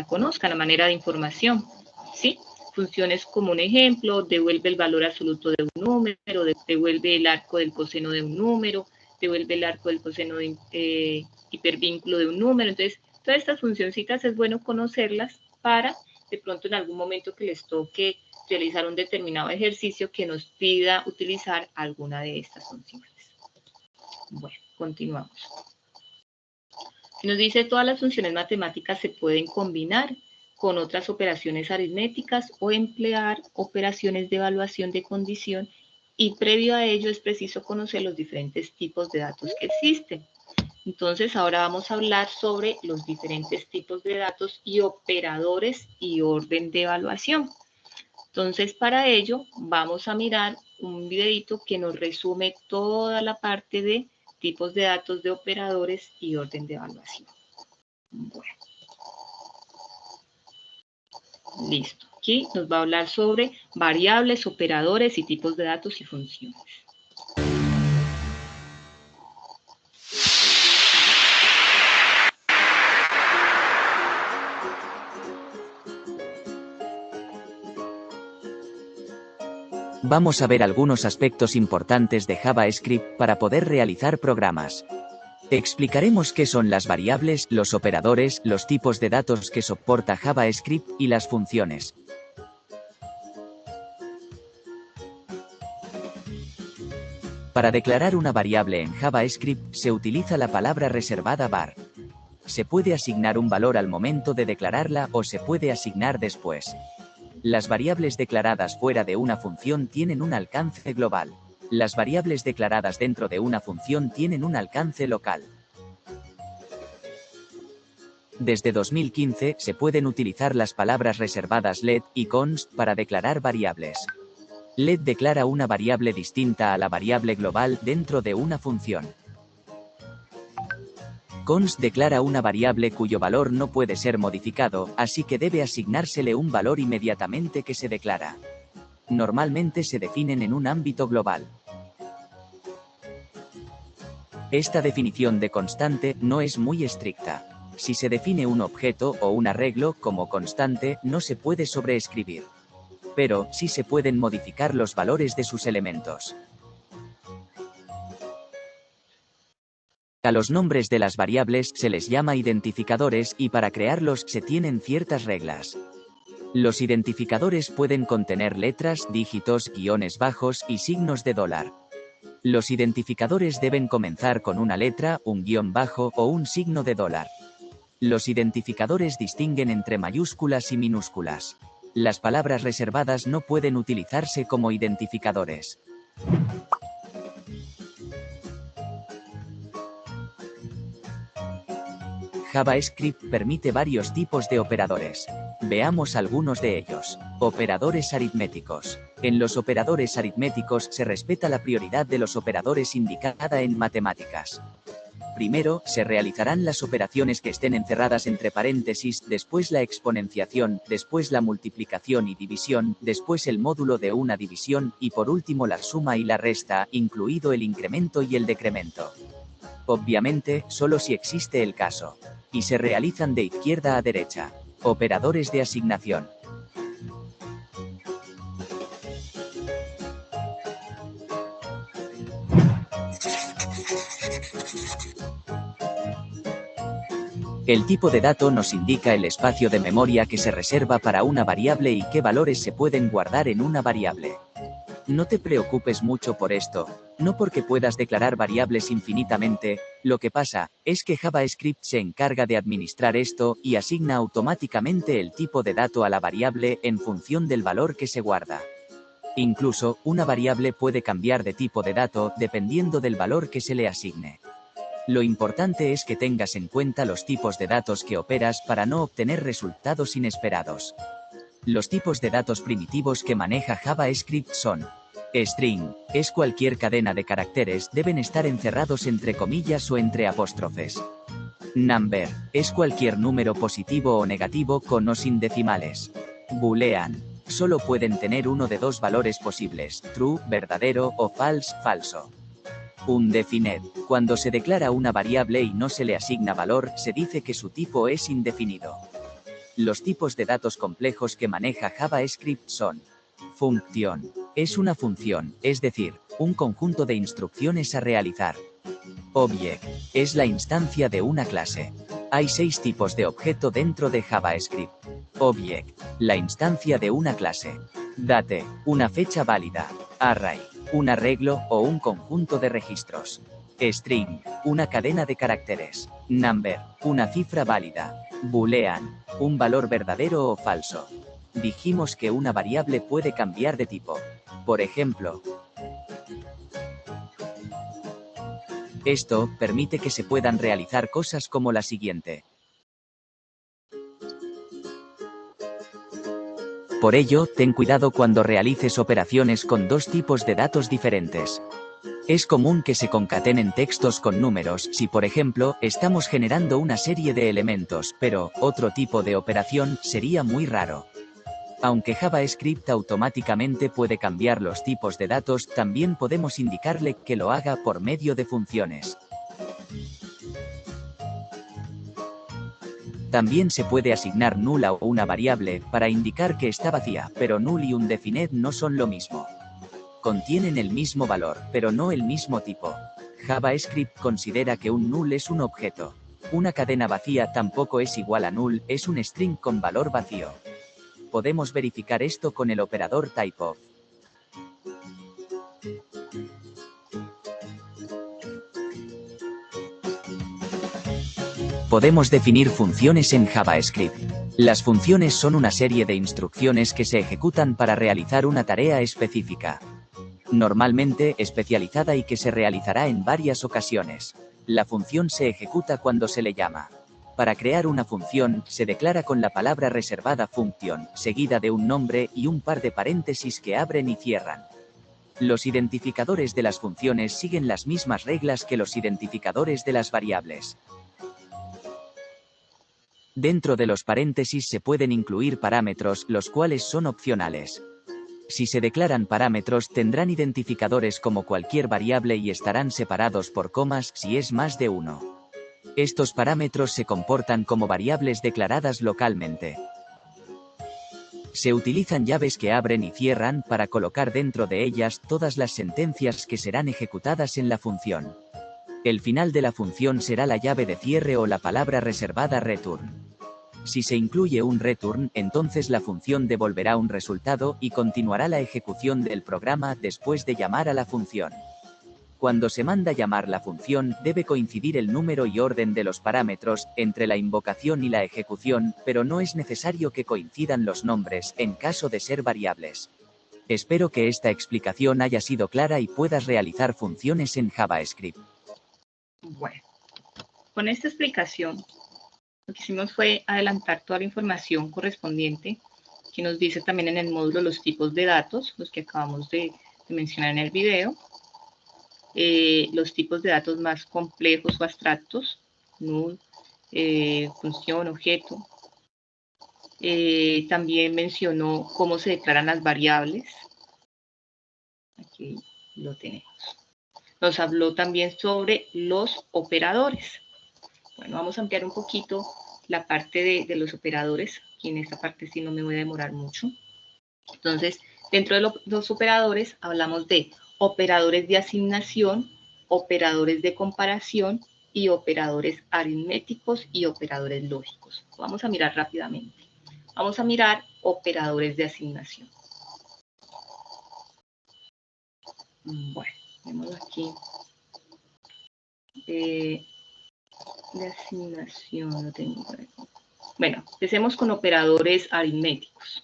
conozcan, la manera de información, ¿sí? Funciones como un ejemplo, devuelve el valor absoluto de un número, devuelve el arco del coseno de un número, devuelve el arco del coseno de hipervínculo de un número. Entonces, todas estas funcioncitas es bueno conocerlas para, de pronto en algún momento que les toque realizar un determinado ejercicio que nos pida utilizar alguna de estas funciones. Bueno, continuamos. Nos dice todas las funciones matemáticas se pueden combinar con otras operaciones aritméticas o emplear operaciones de evaluación de condición, y previo a ello es preciso conocer los diferentes tipos de datos que existen. Entonces ahora vamos a hablar sobre los diferentes tipos de datos y operadores y orden de evaluación. Entonces para ello vamos a mirar un videito que nos resume toda la parte de tipos de datos, de operadores y orden de evaluación. Bueno. Listo. Aquí nos va a hablar sobre variables, operadores y tipos de datos y funciones. Vamos a ver algunos aspectos importantes de JavaScript para poder realizar programas. Explicaremos qué son las variables, los operadores, los tipos de datos que soporta JavaScript y las funciones. Para declarar una variable en JavaScript se utiliza la palabra reservada var. Se puede asignar un valor al momento de declararla o se puede asignar después. Las variables declaradas fuera de una función tienen un alcance global. Las variables declaradas dentro de una función tienen un alcance local. Desde 2015 se pueden utilizar las palabras reservadas let y const para declarar variables. Let declara una variable distinta a la variable global dentro de una función. Const declara una variable cuyo valor no puede ser modificado, así que debe asignársele un valor inmediatamente que se declara. Normalmente se definen en un ámbito global. Esta definición de constante no es muy estricta. Si se define un objeto o un arreglo como constante, no se puede sobreescribir. Pero sí se pueden modificar los valores de sus elementos. A los nombres de las variables se les llama identificadores y para crearlos se tienen ciertas reglas. Los identificadores pueden contener letras, dígitos, guiones bajos y signos de dólar. Los identificadores deben comenzar con una letra, un guión bajo o un signo de dólar. Los identificadores distinguen entre mayúsculas y minúsculas. Las palabras reservadas no pueden utilizarse como identificadores. JavaScript permite varios tipos de operadores. Veamos algunos de ellos. Operadores aritméticos. En los operadores aritméticos se respeta la prioridad de los operadores indicada en matemáticas. Primero, se realizarán las operaciones que estén encerradas entre paréntesis, después la exponenciación, después la multiplicación y división, después el módulo de una división, y por último la suma y la resta, incluido el incremento y el decremento. Obviamente, solo si existe el caso. Y se realizan de izquierda a derecha. Operadores de asignación. El tipo de dato nos indica el espacio de memoria que se reserva para una variable y qué valores se pueden guardar en una variable. No te preocupes mucho por esto, no porque puedas declarar variables infinitamente, lo que pasa es que JavaScript se encarga de administrar esto y asigna automáticamente el tipo de dato a la variable en función del valor que se guarda. Incluso, una variable puede cambiar de tipo de dato dependiendo del valor que se le asigne. Lo importante es que tengas en cuenta los tipos de datos que operas para no obtener resultados inesperados. Los tipos de datos primitivos que maneja JavaScript son: string, es cualquier cadena de caracteres, deben estar encerrados entre comillas o entre apóstrofes. Number, es cualquier número positivo o negativo con o sin decimales. Boolean, solo pueden tener uno de dos valores posibles, true, verdadero, o false, falso. Undefined, cuando se declara una variable y no se le asigna valor, se dice que su tipo es indefinido. Los tipos de datos complejos que maneja JavaScript son: función, es una función, es decir, un conjunto de instrucciones a realizar. Object, es la instancia de una clase. Hay 6 tipos de objeto dentro de JavaScript. Object, la instancia de una clase. Date, una fecha válida. Array, un arreglo o un conjunto de registros. String, una cadena de caracteres. Number, una cifra válida. Boolean, un valor verdadero o falso. Dijimos que una variable puede cambiar de tipo. Por ejemplo, esto permite que se puedan realizar cosas como la siguiente. Por ello, ten cuidado cuando realices operaciones con dos tipos de datos diferentes. Es común que se concatenen textos con números si, por ejemplo, estamos generando una serie de elementos, pero otro tipo de operación sería muy raro. Aunque JavaScript automáticamente puede cambiar los tipos de datos, también podemos indicarle que lo haga por medio de funciones. También se puede asignar null a una variable para indicar que está vacía, pero null y undefined no son lo mismo. Contienen el mismo valor, pero no el mismo tipo. JavaScript considera que un null es un objeto. Una cadena vacía tampoco es igual a null, es un string con valor vacío. Podemos verificar esto con el operador typeof. Podemos definir funciones en JavaScript. Las funciones son una serie de instrucciones que se ejecutan para realizar una tarea específica. Normalmente especializada y que se realizará en varias ocasiones. La función se ejecuta cuando se le llama. Para crear una función, se declara con la palabra reservada function, seguida de un nombre y un par de paréntesis que abren y cierran. Los identificadores de las funciones siguen las mismas reglas que los identificadores de las variables. Dentro de los paréntesis se pueden incluir parámetros, los cuales son opcionales. Si se declaran parámetros, tendrán identificadores como cualquier variable y estarán separados por comas si es más de uno. Estos parámetros se comportan como variables declaradas localmente. Se utilizan llaves que abren y cierran para colocar dentro de ellas todas las sentencias que serán ejecutadas en la función. El final de la función será la llave de cierre o la palabra reservada return. Si se incluye un return, entonces la función devolverá un resultado y continuará la ejecución del programa después de llamar a la función. Cuando se manda llamar la función, debe coincidir el número y orden de los parámetros entre la invocación y la ejecución, pero no es necesario que coincidan los nombres en caso de ser variables. Espero que esta explicación haya sido clara y puedas realizar funciones en JavaScript. Bueno, con esta explicación, lo que hicimos fue adelantar toda la información correspondiente que nos dice también en el módulo los tipos de datos, los que acabamos de mencionar en el video, los tipos de datos más complejos o abstractos, null, función, objeto. También mencionó cómo se declaran las variables. Aquí lo tenemos. Nos habló también sobre los operadores. Bueno, vamos a ampliar un poquito la parte de los operadores, y en esta parte sí no me voy a demorar mucho. Entonces, dentro de los operadores hablamos de operadores de asignación, operadores de comparación y operadores aritméticos y operadores lógicos. Vamos a mirar rápidamente. Vamos a mirar operadores de asignación. Bueno, vemos aquí. De asignación, no tengo por aquí. Bueno, empecemos con operadores aritméticos.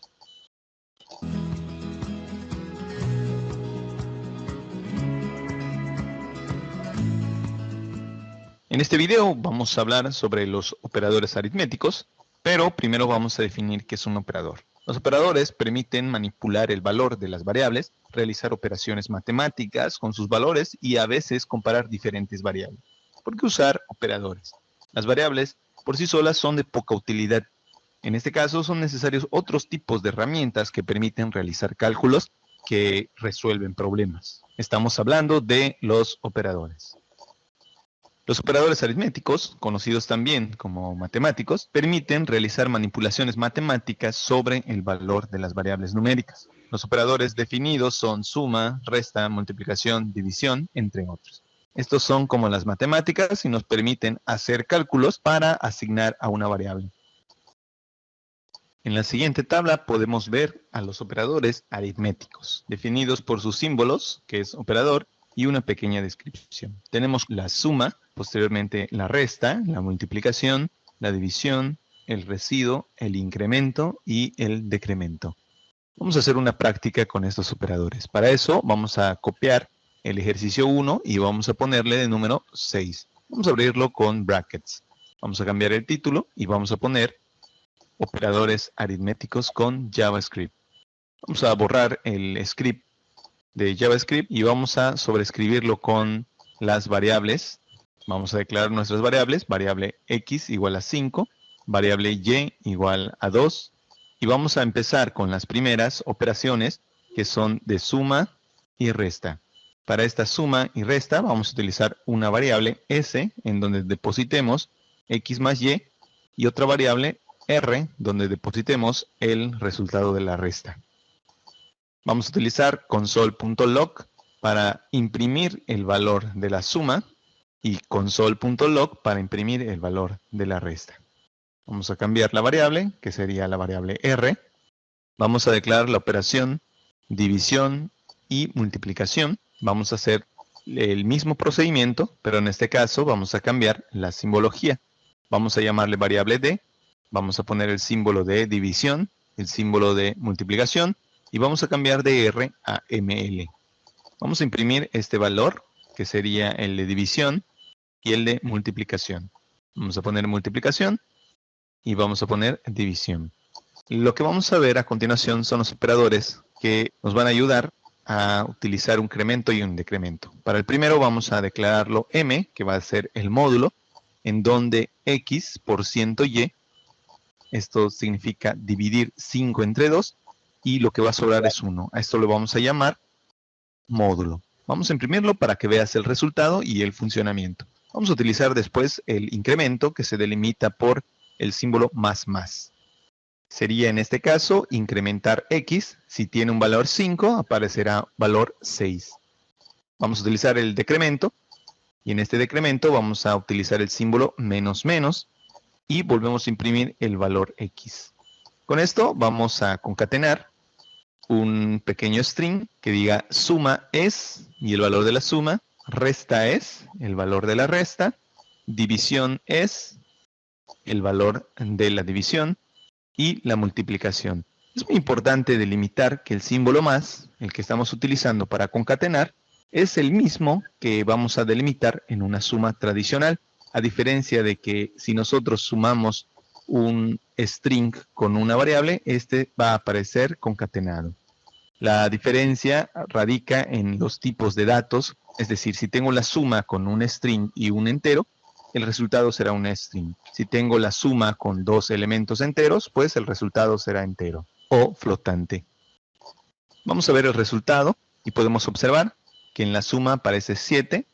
En este video vamos a hablar sobre los operadores aritméticos, pero primero vamos a definir qué es un operador. Los operadores permiten manipular el valor de las variables, realizar operaciones matemáticas con sus valores y a veces comparar diferentes variables. ¿Por qué usar operadores? Las variables por sí solas son de poca utilidad. En este caso son necesarios otros tipos de herramientas que permiten realizar cálculos que resuelven problemas. Estamos hablando de los operadores. Los operadores aritméticos, conocidos también como matemáticos, permiten realizar manipulaciones matemáticas sobre el valor de las variables numéricas. Los operadores definidos son suma, resta, multiplicación, división, entre otros. Estos son como las matemáticas y nos permiten hacer cálculos para asignar a una variable. En la siguiente tabla podemos ver a los operadores aritméticos, definidos por sus símbolos, que es operador, y una pequeña descripción. Tenemos la suma, posteriormente la resta, la multiplicación, la división, el residuo, el incremento y el decremento. Vamos a hacer una práctica con estos operadores. Para eso vamos a copiar el ejercicio 1 y vamos a ponerle de número 6. Vamos a abrirlo con brackets. Vamos a cambiar el título y vamos a poner operadores aritméticos con JavaScript. Vamos a borrar el script de JavaScript y vamos a sobreescribirlo con las variables. Vamos a declarar nuestras variables, variable x igual a 5, variable y igual a 2, y vamos a empezar con las primeras operaciones que son de suma y resta. Para esta suma y resta vamos a utilizar una variable s en donde depositemos x más y otra variable r donde depositemos el resultado de la resta. Vamos a utilizar console.log para imprimir el valor de la suma y console.log para imprimir el valor de la resta. Vamos a cambiar la variable, que sería la variable r. Vamos a declarar la operación división y multiplicación. Vamos a hacer el mismo procedimiento, pero en este caso vamos a cambiar la simbología. Vamos a llamarle variable d. Vamos a poner el símbolo de división, el símbolo de multiplicación, y vamos a cambiar de R a ML. Vamos a imprimir este valor, que sería el de división, y el de multiplicación. Vamos a poner multiplicación, y vamos a poner división. Lo que vamos a ver a continuación son los operadores que nos van a ayudar a utilizar un incremento y un decremento. Para el primero vamos a declararlo M, que va a ser el módulo, en donde X por ciento Y, esto significa dividir 5 entre 2, y lo que va a sobrar es 1. A esto lo vamos a llamar módulo. Vamos a imprimirlo para que veas el resultado y el funcionamiento. Vamos a utilizar después el incremento que se delimita por el símbolo más más. Sería en este caso incrementar x. Si tiene un valor 5, aparecerá valor 6. Vamos a utilizar el decremento. Y en este decremento vamos a utilizar el símbolo menos menos. y volvemos a imprimir el valor X. Con esto vamos a concatenar un pequeño string que diga suma es y el valor de la suma, resta es el valor de la resta, división es el valor de la división y la multiplicación. Es muy importante delimitar que el símbolo más, el que estamos utilizando para concatenar, es el mismo que vamos a delimitar en una suma tradicional, a diferencia de que si nosotros sumamos un string con una variable, este va a aparecer concatenado. La diferencia radica en los tipos de datos, es decir, si tengo la suma con un string y un entero, el resultado será un string. Si tengo la suma con dos elementos enteros, pues el resultado será entero o flotante. Vamos a ver el resultado y podemos observar que en la suma aparece 7,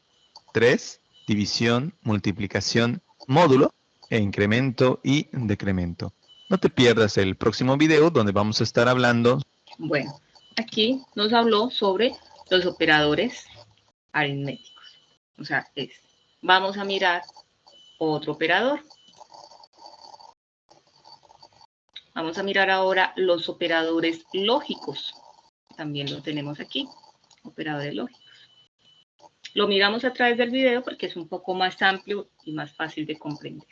3, división, multiplicación, módulo, e incremento y decremento. No te pierdas el próximo video donde vamos a estar hablando. Bueno, aquí nos habló sobre los operadores aritméticos. O sea, vamos a mirar otro operador. Vamos a mirar ahora los operadores lógicos. También lo tenemos aquí, operadores lógicos. Lo miramos a través del video porque es un poco más amplio y más fácil de comprender.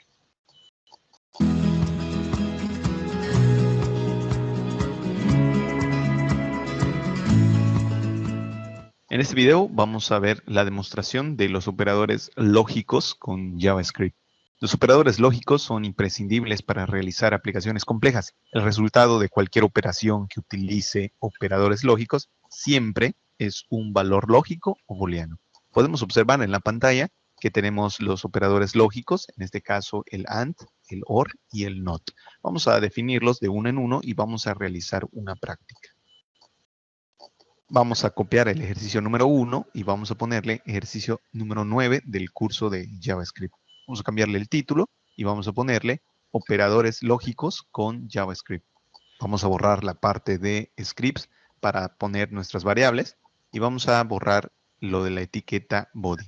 En este video vamos a ver la demostración de los operadores lógicos con JavaScript. Los operadores lógicos son imprescindibles para realizar aplicaciones complejas. El resultado de cualquier operación que utilice operadores lógicos siempre es un valor lógico o booleano. Podemos observar en la pantalla que tenemos los operadores lógicos, en este caso el AND, el OR y el NOT. Vamos a definirlos de uno en uno y vamos a realizar una práctica. Vamos a copiar el ejercicio número 1 y vamos a ponerle ejercicio número 9 del curso de JavaScript. Vamos a cambiarle el título y vamos a ponerle operadores lógicos con JavaScript. Vamos a borrar la parte de scripts para poner nuestras variables y vamos a borrar lo de la etiqueta body.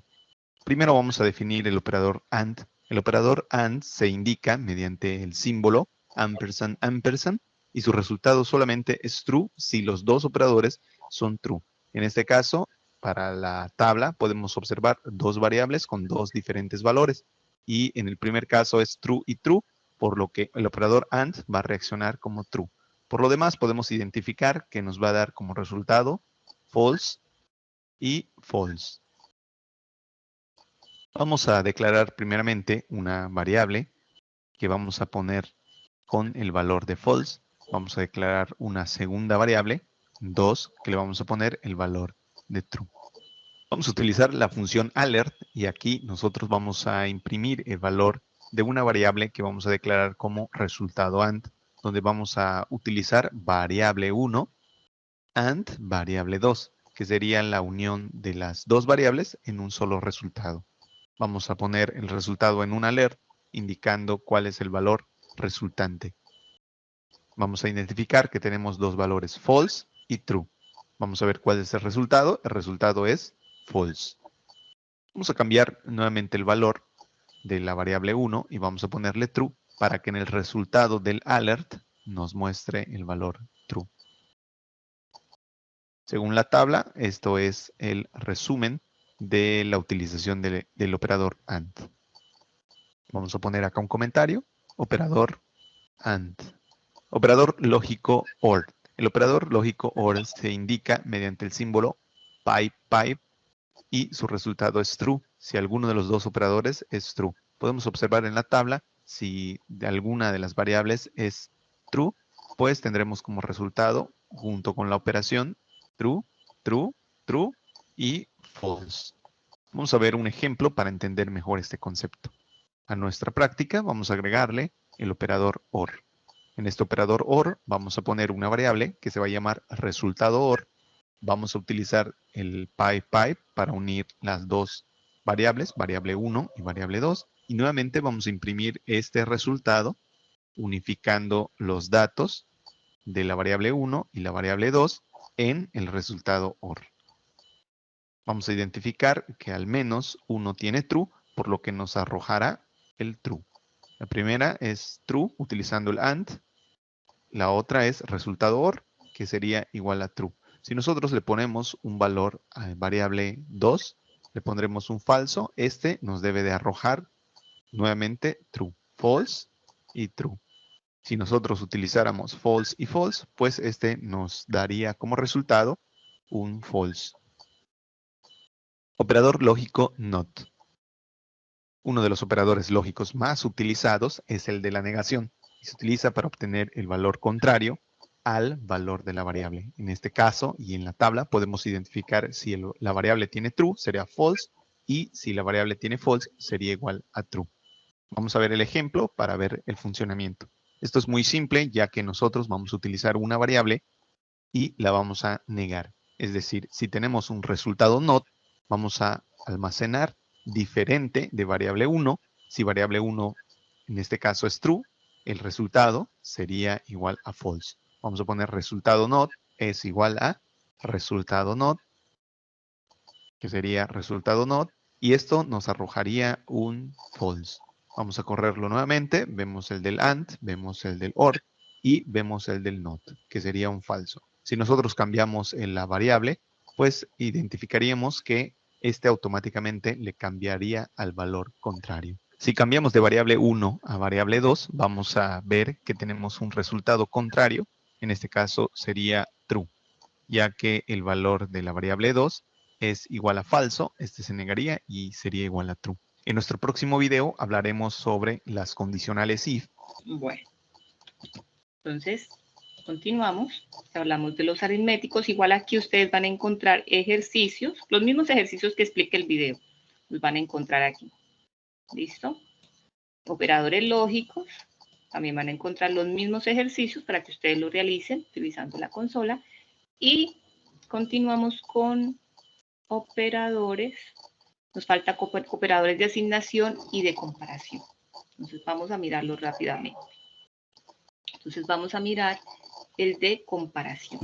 Primero vamos a definir el operador AND. El operador AND se indica mediante el símbolo ampersand ampersand y su resultado solamente es true si los dos operadores son true. En este caso, para la tabla podemos observar dos variables con dos diferentes valores. Y en el primer caso es true y true, por lo que el operador AND va a reaccionar como true. Por lo demás podemos identificar que nos va a dar como resultado false y false. Vamos a declarar primeramente una variable que vamos a poner con el valor de false. Vamos a declarar una segunda variable, 2, que le vamos a poner el valor de true. Vamos a utilizar la función alert y aquí nosotros vamos a imprimir el valor de una variable que vamos a declarar como resultado AND, donde vamos a utilizar variable 1 AND variable 2, que sería la unión de las dos variables en un solo resultado. Vamos a poner el resultado en un alert, indicando cuál es el valor resultante. Vamos a identificar que tenemos dos valores false y true. Vamos a ver cuál es el resultado. El resultado es false. Vamos a cambiar nuevamente el valor de la variable 1 y vamos a ponerle true para que en el resultado del alert nos muestre el valor true. Según la tabla, esto es el resumen de la utilización del operador AND. Vamos a poner acá un comentario. Operador AND. Operador lógico OR. El operador lógico OR se indica mediante el símbolo pipe y su resultado es true si alguno de los dos operadores es true. Podemos observar en la tabla si de alguna de las variables es true, pues tendremos como resultado junto con la operación true, true, true y false. Vamos a ver un ejemplo para entender mejor este concepto. A nuestra práctica vamos a agregarle el operador OR. En este operador OR vamos a poner una variable que se va a llamar resultado OR. Vamos a utilizar el pipe para unir las dos variables, variable 1 y variable 2. Y nuevamente vamos a imprimir este resultado unificando los datos de la variable 1 y la variable 2 en el resultado OR. Vamos a identificar que al menos uno tiene true, por lo que nos arrojará el true. La primera es true, utilizando el AND. La otra es resultado OR, que sería igual a true. Si nosotros le ponemos un valor a variable 2, le pondremos un falso. Este nos debe de arrojar nuevamente true, false y true. Si nosotros utilizáramos false y false, pues este nos daría como resultado un false. Operador lógico NOT. Uno de los operadores lógicos más utilizados es el de la negación. Y se utiliza para obtener el valor contrario al valor de la variable. En este caso y en la tabla podemos identificar si la variable tiene true, sería false, y si la variable tiene false, sería igual a true. Vamos a ver el ejemplo para ver el funcionamiento. Esto es muy simple, ya que nosotros vamos a utilizar una variable y la vamos a negar. Es decir, si tenemos un resultado NOT, vamos a almacenar diferente de variable 1. Si variable 1 en este caso es true, el resultado sería igual a false. Vamos a poner resultado NOT es igual a resultado NOT, que sería resultado NOT, y esto nos arrojaría un false. Vamos a correrlo nuevamente, vemos el del AND, vemos el del OR y vemos el del NOT, que sería un falso. Si nosotros cambiamos en la variable, pues identificaríamos que este automáticamente le cambiaría al valor contrario. Si cambiamos de variable 1 a variable 2, vamos a ver que tenemos un resultado contrario. En este caso sería true, ya que el valor de la variable 2 es igual a falso. Este se negaría y sería igual a true. En nuestro próximo video hablaremos sobre las condicionales if. Bueno, entonces continuamos. Hablamos de los aritméticos. Igual aquí ustedes van a encontrar ejercicios, los mismos ejercicios que explica el video. Los van a encontrar aquí. ¿Listo? Operadores lógicos. También van a encontrar los mismos ejercicios para que ustedes lo realicen utilizando la consola. Y continuamos con operadores. Nos falta operadores de asignación y de comparación. Entonces vamos a mirarlos rápidamente. Entonces vamos a mirar el de comparación.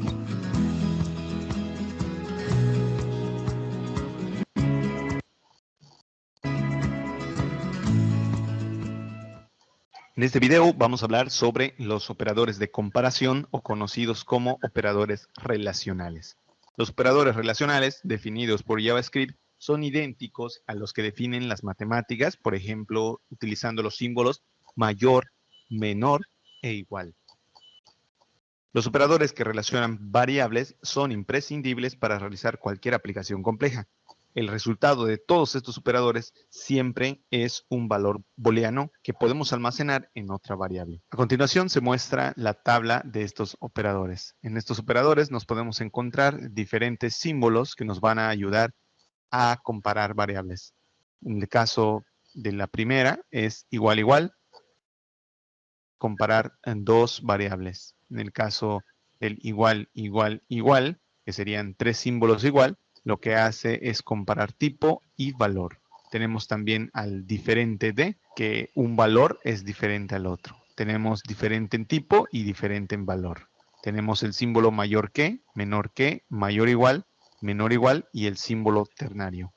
En este video vamos a hablar sobre los operadores de comparación o conocidos como operadores relacionales. Los operadores relacionales definidos por JavaScript son idénticos a los que definen las matemáticas, por ejemplo, utilizando los símbolos mayor, menor e igual. Los operadores que relacionan variables son imprescindibles para realizar cualquier aplicación compleja. El resultado de todos estos operadores siempre es un valor booleano que podemos almacenar en otra variable. A continuación se muestra la tabla de estos operadores. En estos operadores nos podemos encontrar diferentes símbolos que nos van a ayudar a comparar variables. En el caso de la primera es igual igual, comparar en dos variables. En el caso del igual igual igual, que serían tres símbolos igual, lo que hace es comparar tipo y valor. Tenemos también al diferente de, que un valor es diferente al otro. Tenemos diferente en tipo y diferente en valor. Tenemos el símbolo mayor que, menor que, mayor igual, menor igual y el símbolo ternario.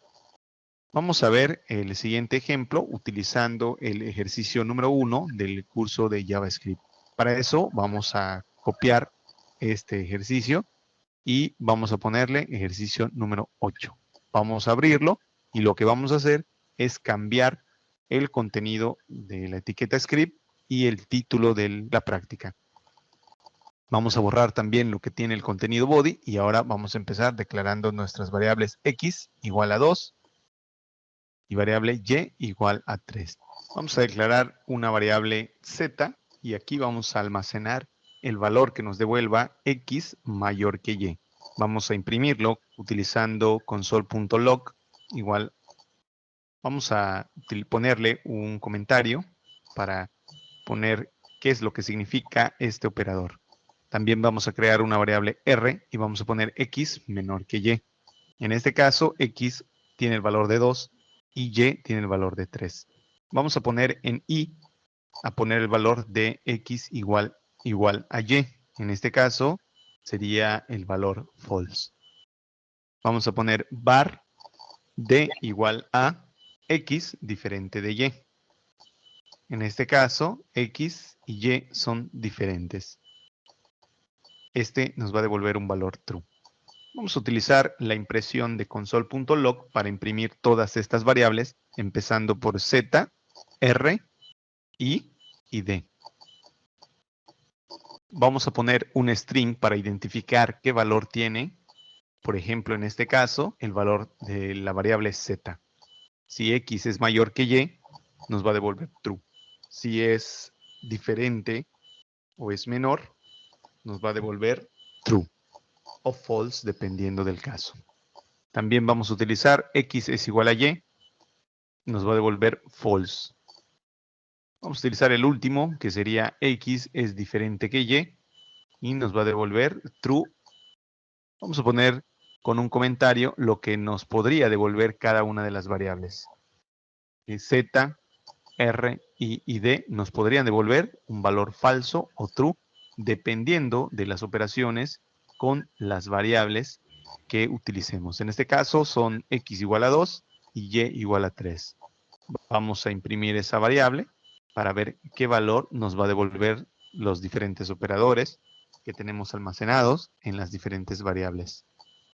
Vamos a ver el siguiente ejemplo utilizando el ejercicio número 1 del curso de JavaScript. Para eso vamos a copiar este ejercicio y vamos a ponerle ejercicio número 8. Vamos a abrirlo y lo que vamos a hacer es cambiar el contenido de la etiqueta script y el título de la práctica. Vamos a borrar también lo que tiene el contenido body y ahora vamos a empezar declarando nuestras variables x igual a 2 y variable y igual a 3. Vamos a declarar una variable z y aquí vamos a almacenar el valor que nos devuelva x mayor que y. Vamos a imprimirlo utilizando console.log igual. Vamos a ponerle un comentario para poner qué es lo que significa este operador. También vamos a crear una variable r y vamos a poner x menor que y. En este caso, x tiene el valor de 2 y y tiene el valor de 3. Vamos a poner en i, a poner el valor de x igual a y. En este caso, sería el valor false. Vamos a poner var de igual a x diferente de y. En este caso, X y Y son diferentes. Este nos va a devolver un valor true. Vamos a utilizar la impresión de console.log para imprimir todas estas variables, empezando por Z, R, I y D. Vamos a poner un string para identificar qué valor tiene. Por ejemplo, en este caso, el valor de la variable es Z. Si X es mayor que Y, nos va a devolver true. Si es diferente o es menor, nos va a devolver true o false, dependiendo del caso. También vamos a utilizar X es igual a Y, nos va a devolver false. Vamos a utilizar el último, que sería X es diferente que Y nos va a devolver true. Vamos a poner con un comentario lo que nos podría devolver cada una de las variables. Z, R, I y D nos podrían devolver un valor falso o true, dependiendo de las operaciones con las variables que utilicemos. En este caso son X igual a 2 y Y igual a 3. Vamos a imprimir esa variable para ver qué valor nos va a devolver los diferentes operadores que tenemos almacenados en las diferentes variables.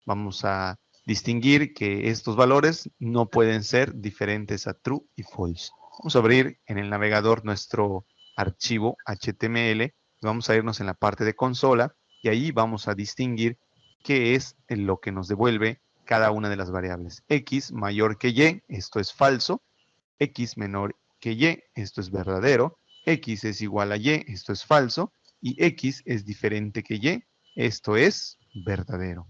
Vamos a distinguir que estos valores no pueden ser diferentes a true y false. Vamos a abrir en el navegador nuestro archivo HTML. Vamos a irnos en la parte de consola y ahí vamos a distinguir qué es lo que nos devuelve cada una de las variables. X mayor que Y, esto es falso. X menor que Y, esto es verdadero. X es igual a Y, esto es falso. Y X es diferente que Y, esto es verdadero.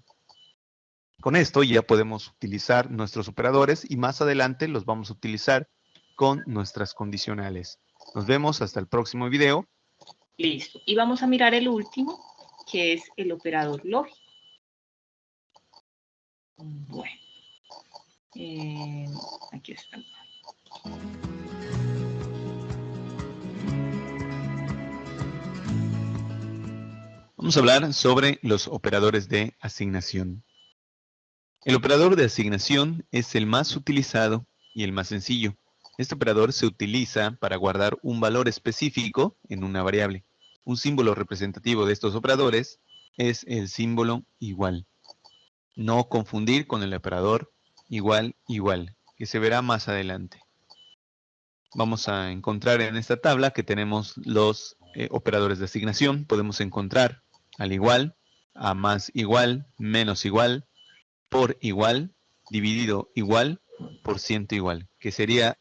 Con esto ya podemos utilizar nuestros operadores y más adelante los vamos a utilizar con nuestras condicionales. Nos vemos hasta el próximo video. Listo. Y vamos a mirar el último, que es el operador lógico. Bueno. Aquí está. Vamos a hablar sobre los operadores de asignación. El operador de asignación es el más utilizado y el más sencillo. Este operador se utiliza para guardar un valor específico en una variable. Un símbolo representativo de estos operadores es el símbolo igual. No confundir con el operador igual, igual, que se verá más adelante. Vamos a encontrar en esta tabla que tenemos los operadores de asignación. Podemos encontrar al igual, a más igual, menos igual, por igual, dividido igual, por ciento igual, que sería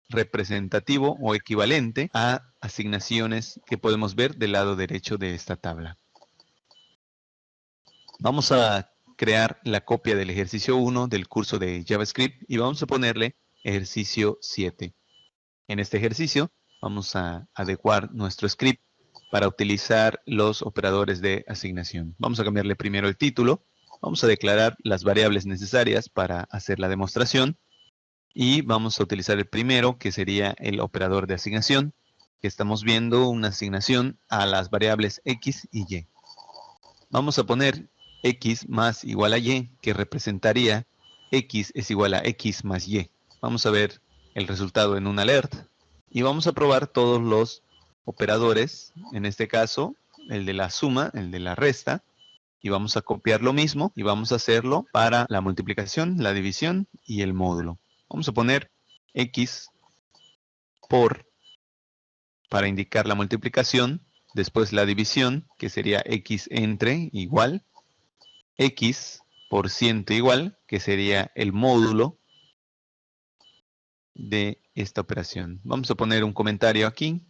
representativo o equivalente a asignaciones que podemos ver del lado derecho de esta tabla. Vamos a crear la copia del ejercicio 1 del curso de JavaScript y vamos a ponerle ejercicio 7. En este ejercicio vamos a adecuar nuestro script para utilizar los operadores de asignación. Vamos a cambiarle primero el título. Vamos a declarar las variables necesarias para hacer la demostración. Y vamos a utilizar el primero, que sería el operador de asignación, que estamos viendo una asignación a las variables X y Y. Vamos a poner X más igual a Y, que representaría X es igual a X más Y. Vamos a ver el resultado en un alert. Y vamos a probar todos los operadores, en este caso, el de la suma, el de la resta. Y vamos a copiar lo mismo y vamos a hacerlo para la multiplicación, la división y el módulo. Vamos a poner X por, para indicar la multiplicación, después la división, que sería X entre igual, X por ciento igual, que sería el módulo de esta operación. Vamos a poner un comentario aquí,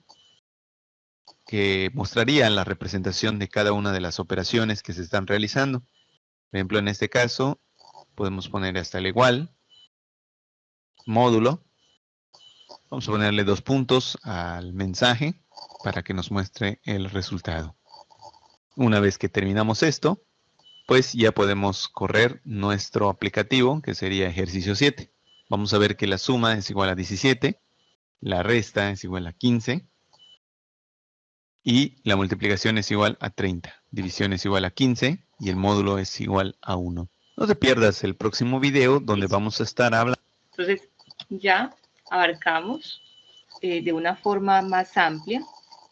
que mostraría la representación de cada una de las operaciones que se están realizando. Por ejemplo, en este caso, podemos poner hasta el igual, módulo. Vamos a ponerle 2 puntos al mensaje para que nos muestre el resultado. Una vez que terminamos esto, pues ya podemos correr nuestro aplicativo, que sería ejercicio 7. Vamos a ver que la suma es igual a 17, la resta es igual a 15, y la multiplicación es igual a 30. División es igual a 15 y el módulo es igual a 1. No te pierdas el próximo video donde vamos a estar hablando. Entonces ya abarcamos de una forma más amplia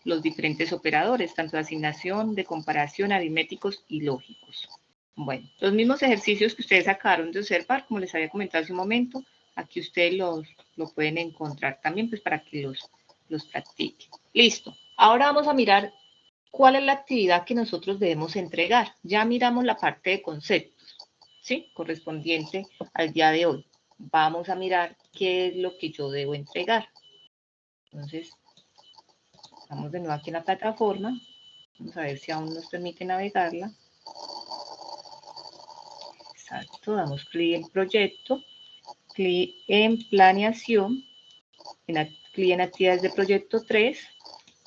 los diferentes operadores, tanto de asignación, de comparación, aritméticos y lógicos. Bueno, los mismos ejercicios que ustedes acabaron de observar, como les había comentado hace un momento, aquí ustedes lo pueden encontrar también pues para que los practiquen. Listo. Ahora vamos a mirar cuál es la actividad que nosotros debemos entregar. Ya miramos la parte de conceptos, ¿sí? Correspondiente al día de hoy. Vamos a mirar qué es lo que yo debo entregar. Entonces, estamos de nuevo aquí en la plataforma. Vamos a ver si aún nos permite navegarla. Exacto, damos clic en proyecto, clic en planeación, clic en actividades de proyecto 3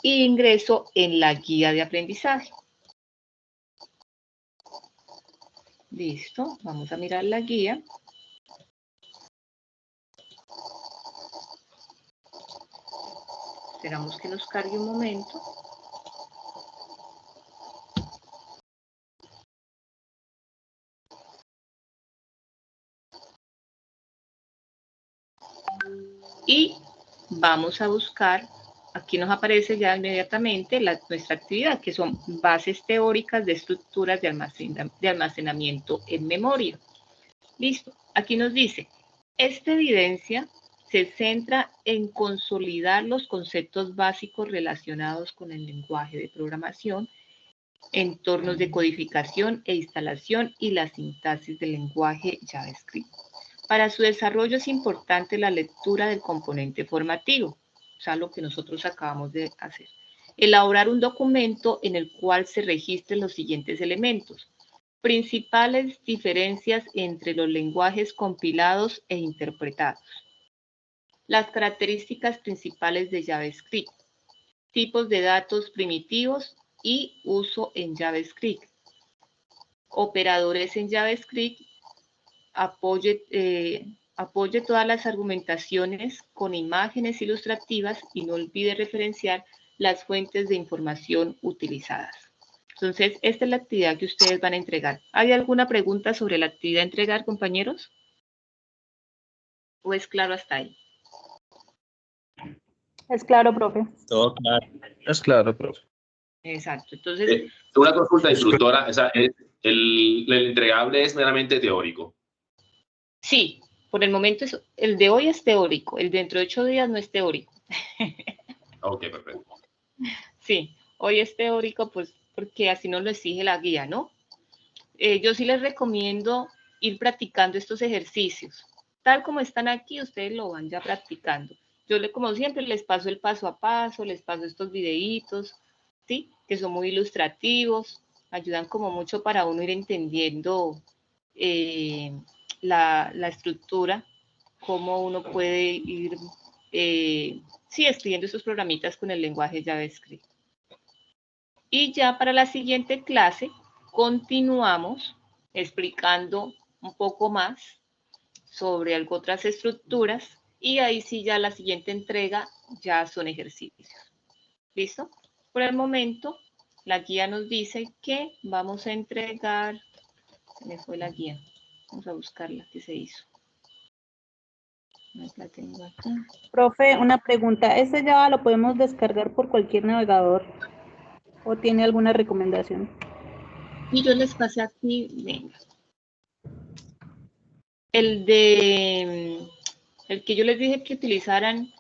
y ingreso en la guía de aprendizaje. Listo, vamos a mirar la guía. Esperamos que nos cargue un momento. Y vamos a buscar, aquí nos aparece ya inmediatamente nuestra actividad, que son bases teóricas de estructuras de almacenamiento en memoria. Listo, aquí nos dice, esta evidencia se centra en consolidar los conceptos básicos relacionados con el lenguaje de programación, entornos de codificación e instalación y la sintaxis del lenguaje JavaScript. Para su desarrollo es importante la lectura del componente formativo, o sea, lo que nosotros acabamos de hacer. Elaborar un documento en el cual se registren los siguientes elementos. Principales diferencias entre los lenguajes compilados e interpretados. Las características principales de JavaScript. Tipos de datos primitivos y uso en JavaScript. Operadores en JavaScript. Apoye todas las argumentaciones con imágenes ilustrativas y no olvide referenciar las fuentes de información utilizadas. Entonces, esta es la actividad que ustedes van a entregar. ¿Hay alguna pregunta sobre la actividad a entregar, compañeros? ¿O es claro hasta ahí? Es claro, profe. Todo claro. Es claro, profe. Exacto. Entonces, una consulta, instructora, el entregable es meramente teórico. Sí, por el momento el de hoy es teórico, el de dentro de 8 días no es teórico. Ok, perfecto. Sí, hoy es teórico pues porque así nos lo exige la guía, ¿no? Yo sí les recomiendo ir practicando estos ejercicios. Tal como están aquí, ustedes lo van ya practicando. Yo, como siempre, les paso el paso a paso, les paso estos videitos, ¿sí? Que son muy ilustrativos, ayudan como mucho para uno ir entendiendo la estructura, cómo uno puede ir, sí, escribiendo esos programitas con el lenguaje JavaScript. Y ya para la siguiente clase, continuamos explicando un poco más sobre otras estructuras y ahí sí ya la siguiente entrega ya son ejercicios. ¿Listo? Por el momento, la guía nos dice que vamos a entregar, se me fue la guía, vamos a buscarla que se hizo. La tengo acá. Profe, una pregunta, ¿este Java lo podemos descargar por cualquier navegador o tiene alguna recomendación? Y yo les pasé aquí, venga. El que yo les dije que utilizaran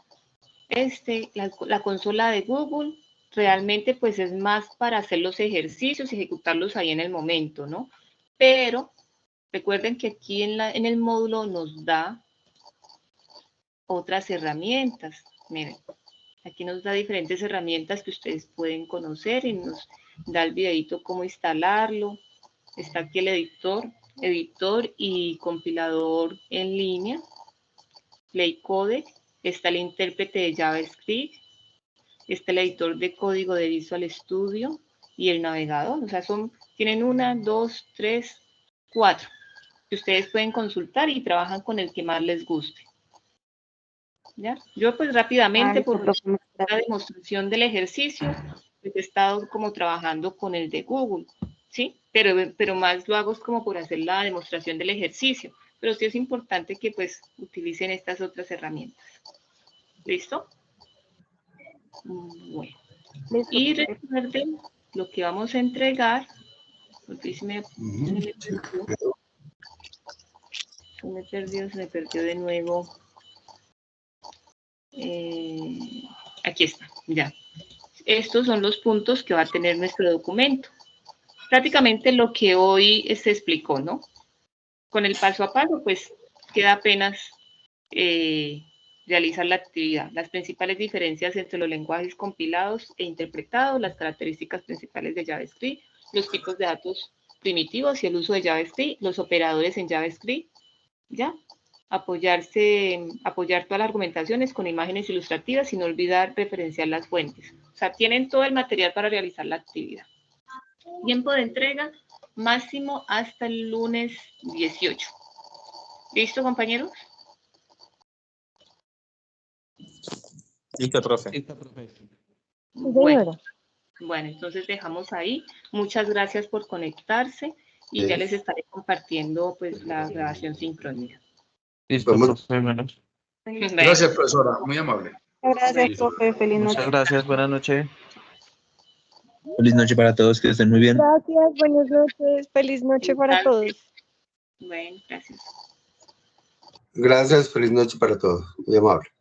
la consola de Google, realmente pues es más para hacer los ejercicios y ejecutarlos ahí en el momento, ¿no? Pero recuerden que aquí en el módulo nos da otras herramientas. Miren, aquí nos da diferentes herramientas que ustedes pueden conocer y nos da el videito cómo instalarlo. Está aquí el editor y compilador en línea, PlayCodec, está el intérprete de JavaScript, está el editor de código de Visual Studio y el navegador. O sea, tienen 1, 2, 3, 4 que ustedes pueden consultar y trabajan con el que más les guste. ¿Ya? Yo pues rápidamente por la demostración del ejercicio pues, he estado como trabajando con el de Google, ¿sí? Pero más lo hago es como por hacer la demostración del ejercicio, pero sí es importante que pues utilicen estas otras herramientas. ¿Listo? Bueno. Listo. Y recuerden lo que vamos a entregar. Porque se me perdió de nuevo. Aquí está, ya. Estos son los puntos que va a tener nuestro documento. Prácticamente lo que hoy se explicó, ¿no? Con el paso a paso, pues queda apenas realizar la actividad. Las principales diferencias entre los lenguajes compilados e interpretados, las características principales de JavaScript, los tipos de datos primitivos y el uso de JavaScript, los operadores en JavaScript, ¿ya? Apoyar todas las argumentaciones con imágenes ilustrativas y no olvidar referenciar las fuentes. O sea, tienen todo el material para realizar la actividad. Tiempo de entrega máximo hasta el lunes 18. ¿Listo, compañeros? Listo, profe. Sí, Bueno, señora. entonces dejamos ahí. Muchas gracias por conectarse y ya les estaré compartiendo pues la grabación sincrónica. Listo, profe. Bueno. Gracias, profesora. Muy amable. Gracias, profe. Feliz noche. Muchas gracias. Buenas noches. Feliz noche para todos, que estén muy bien. Gracias, buenas noches. Feliz noche para todos. Bueno, gracias. Gracias, feliz noche para todos. Muy amable.